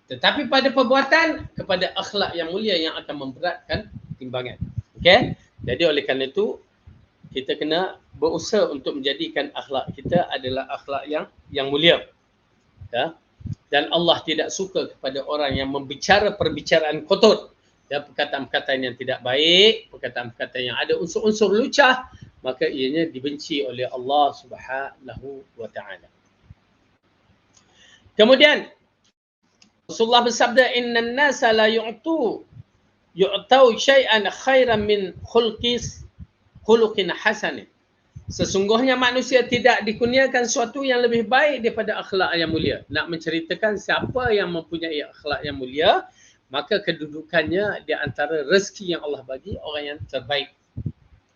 Tetapi pada perbuatan kepada akhlak yang mulia yang akan memberatkan timbangan. Okey? Jadi oleh kerana itu kita kena berusaha untuk menjadikan akhlak kita adalah akhlak yang mulia. Ya. Dan Allah tidak suka kepada orang yang membicara perbicaraan kotor, ya, perkataan-perkataan yang tidak baik, perkataan-perkataan yang ada unsur-unsur lucah, maka ianya dibenci oleh Allah Subhanahu wa taala. Kemudian Rasulullah bersabda, innan nasa la yu'tau syai'an khairan min khuluqin hasan. Sesungguhnya manusia tidak dikurniakan sesuatu yang lebih baik daripada akhlak yang mulia. Nak menceritakan siapa yang mempunyai akhlak yang mulia, maka kedudukannya di antara rezeki yang Allah bagi orang yang terbaik.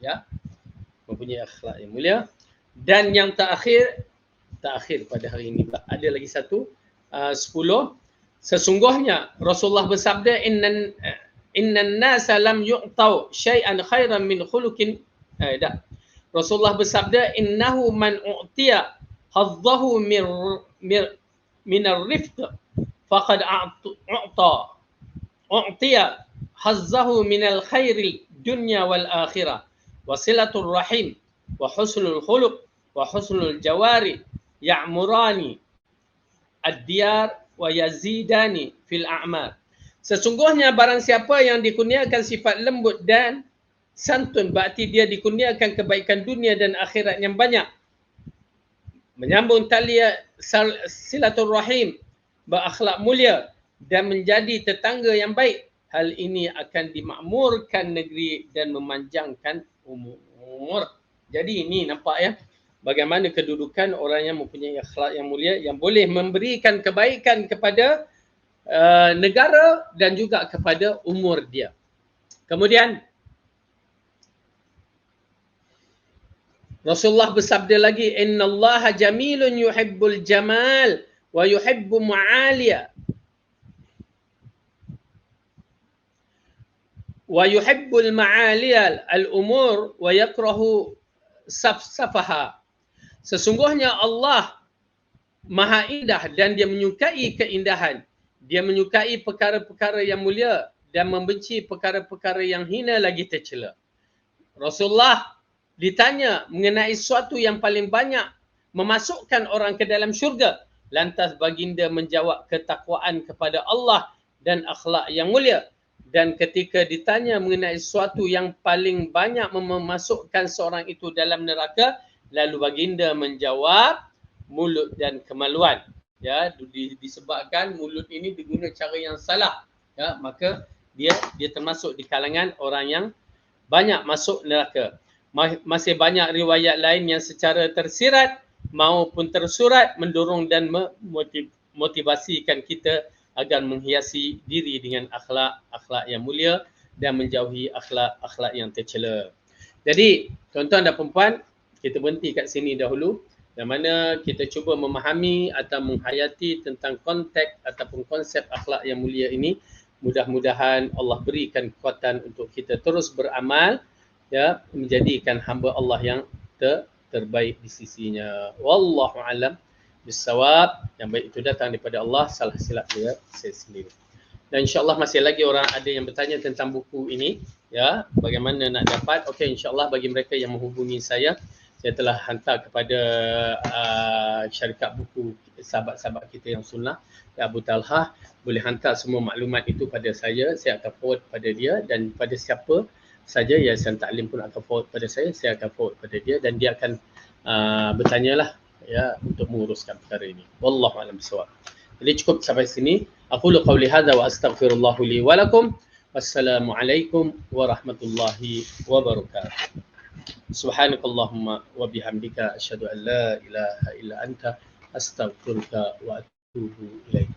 Ya, mempunyai akhlak yang mulia. Dan yang terakhir pada hari ini ada lagi satu, 10. Sesungguhnya Rasulullah bersabda, innan nasa lam yu'tau syai'an khairan min khuluqin. Rasulullah bersabda, innahu man u'tiya hadzahu min ar-rifq faqad u'tiya hazzahu min al-khairil dunya wal akhirah wa silatul rahim wa husnul khuluq wa husnul jawari ya'murani ad-diyar wa yazidani fil a'mal. Sesungguhnya barang siapa yang dikurniakan sifat lembut dan santun, berarti dia dikurniakan kebaikan dunia dan akhirat yang banyak. Menyambung tali silaturrahim, berakhlak mulia dan menjadi tetangga yang baik. Hal ini akan dimakmurkan negeri dan memanjangkan umur. Jadi ini nampak ya, bagaimana kedudukan orang yang mempunyai akhlak yang mulia, yang boleh memberikan kebaikan kepada negara dan juga kepada umur dia. Kemudian Rasulullah bersabda lagi, innallaha jamilun yuhibbul jamal wa yuhibbu ma'aliya wa yuhibbul ma'aliya al-umur wa yakrahu safsafaha. Sesungguhnya Allah Maha indah dan dia menyukai keindahan. Dia menyukai perkara-perkara yang mulia dan membenci perkara-perkara yang hina lagi tercela. Rasulullah ditanya mengenai sesuatu yang paling banyak memasukkan orang ke dalam syurga. Lantas baginda menjawab ketakwaan kepada Allah dan akhlak yang mulia. Dan ketika ditanya mengenai sesuatu yang paling banyak memasukkan seorang itu dalam neraka, lalu baginda menjawab mulut dan kemaluan. Ya, disebabkan mulut ini diguna cara yang salah. Ya, maka dia termasuk di kalangan orang yang banyak masuk neraka. Masih banyak riwayat lain yang secara tersirat maupun tersurat mendorong dan memotivasikan kita agar menghiasi diri dengan akhlak yang mulia dan menjauhi akhlak yang tercela. Jadi tuan-tuan dan puan-puan, kita berhenti kat sini dahulu, yang mana kita cuba memahami atau menghayati tentang konteks ataupun konsep akhlak yang mulia ini. Mudah-mudahan Allah berikan kekuatan untuk kita terus beramal, ya, menjadikan hamba Allah yang terbaik di sisinya. Wallahu a'lam bissawab. Yang baik itu datang daripada Allah, salah silap dia saya sendiri. Dan insya-Allah masih lagi orang ada yang bertanya tentang buku ini, ya, bagaimana nak dapat. Okey, insya-Allah bagi mereka yang menghubungi saya telah hantar kepada syarikat buku sahabat-sahabat kita yang sunnah, ya, Abu Talha, boleh hantar semua maklumat itu pada saya akan forward pada dia, dan pada siapa saja Yayasan Taklim pun akan forward pada saya akan forward pada dia, dan dia akan bertanyalah, ya, untuk menguruskan perkara ini. Wallahu a'lam bissawab. Jadi cukup sampai sini. Aqulu qawli hadza wa astaghfirullahu li wa lakum. Wassalamualaikum warahmatullahi wabarakatuh. Subhanakallahumma wa bihamdika asyhadu an la ilaha illa anta astaghfiruka wa atubu ilaik.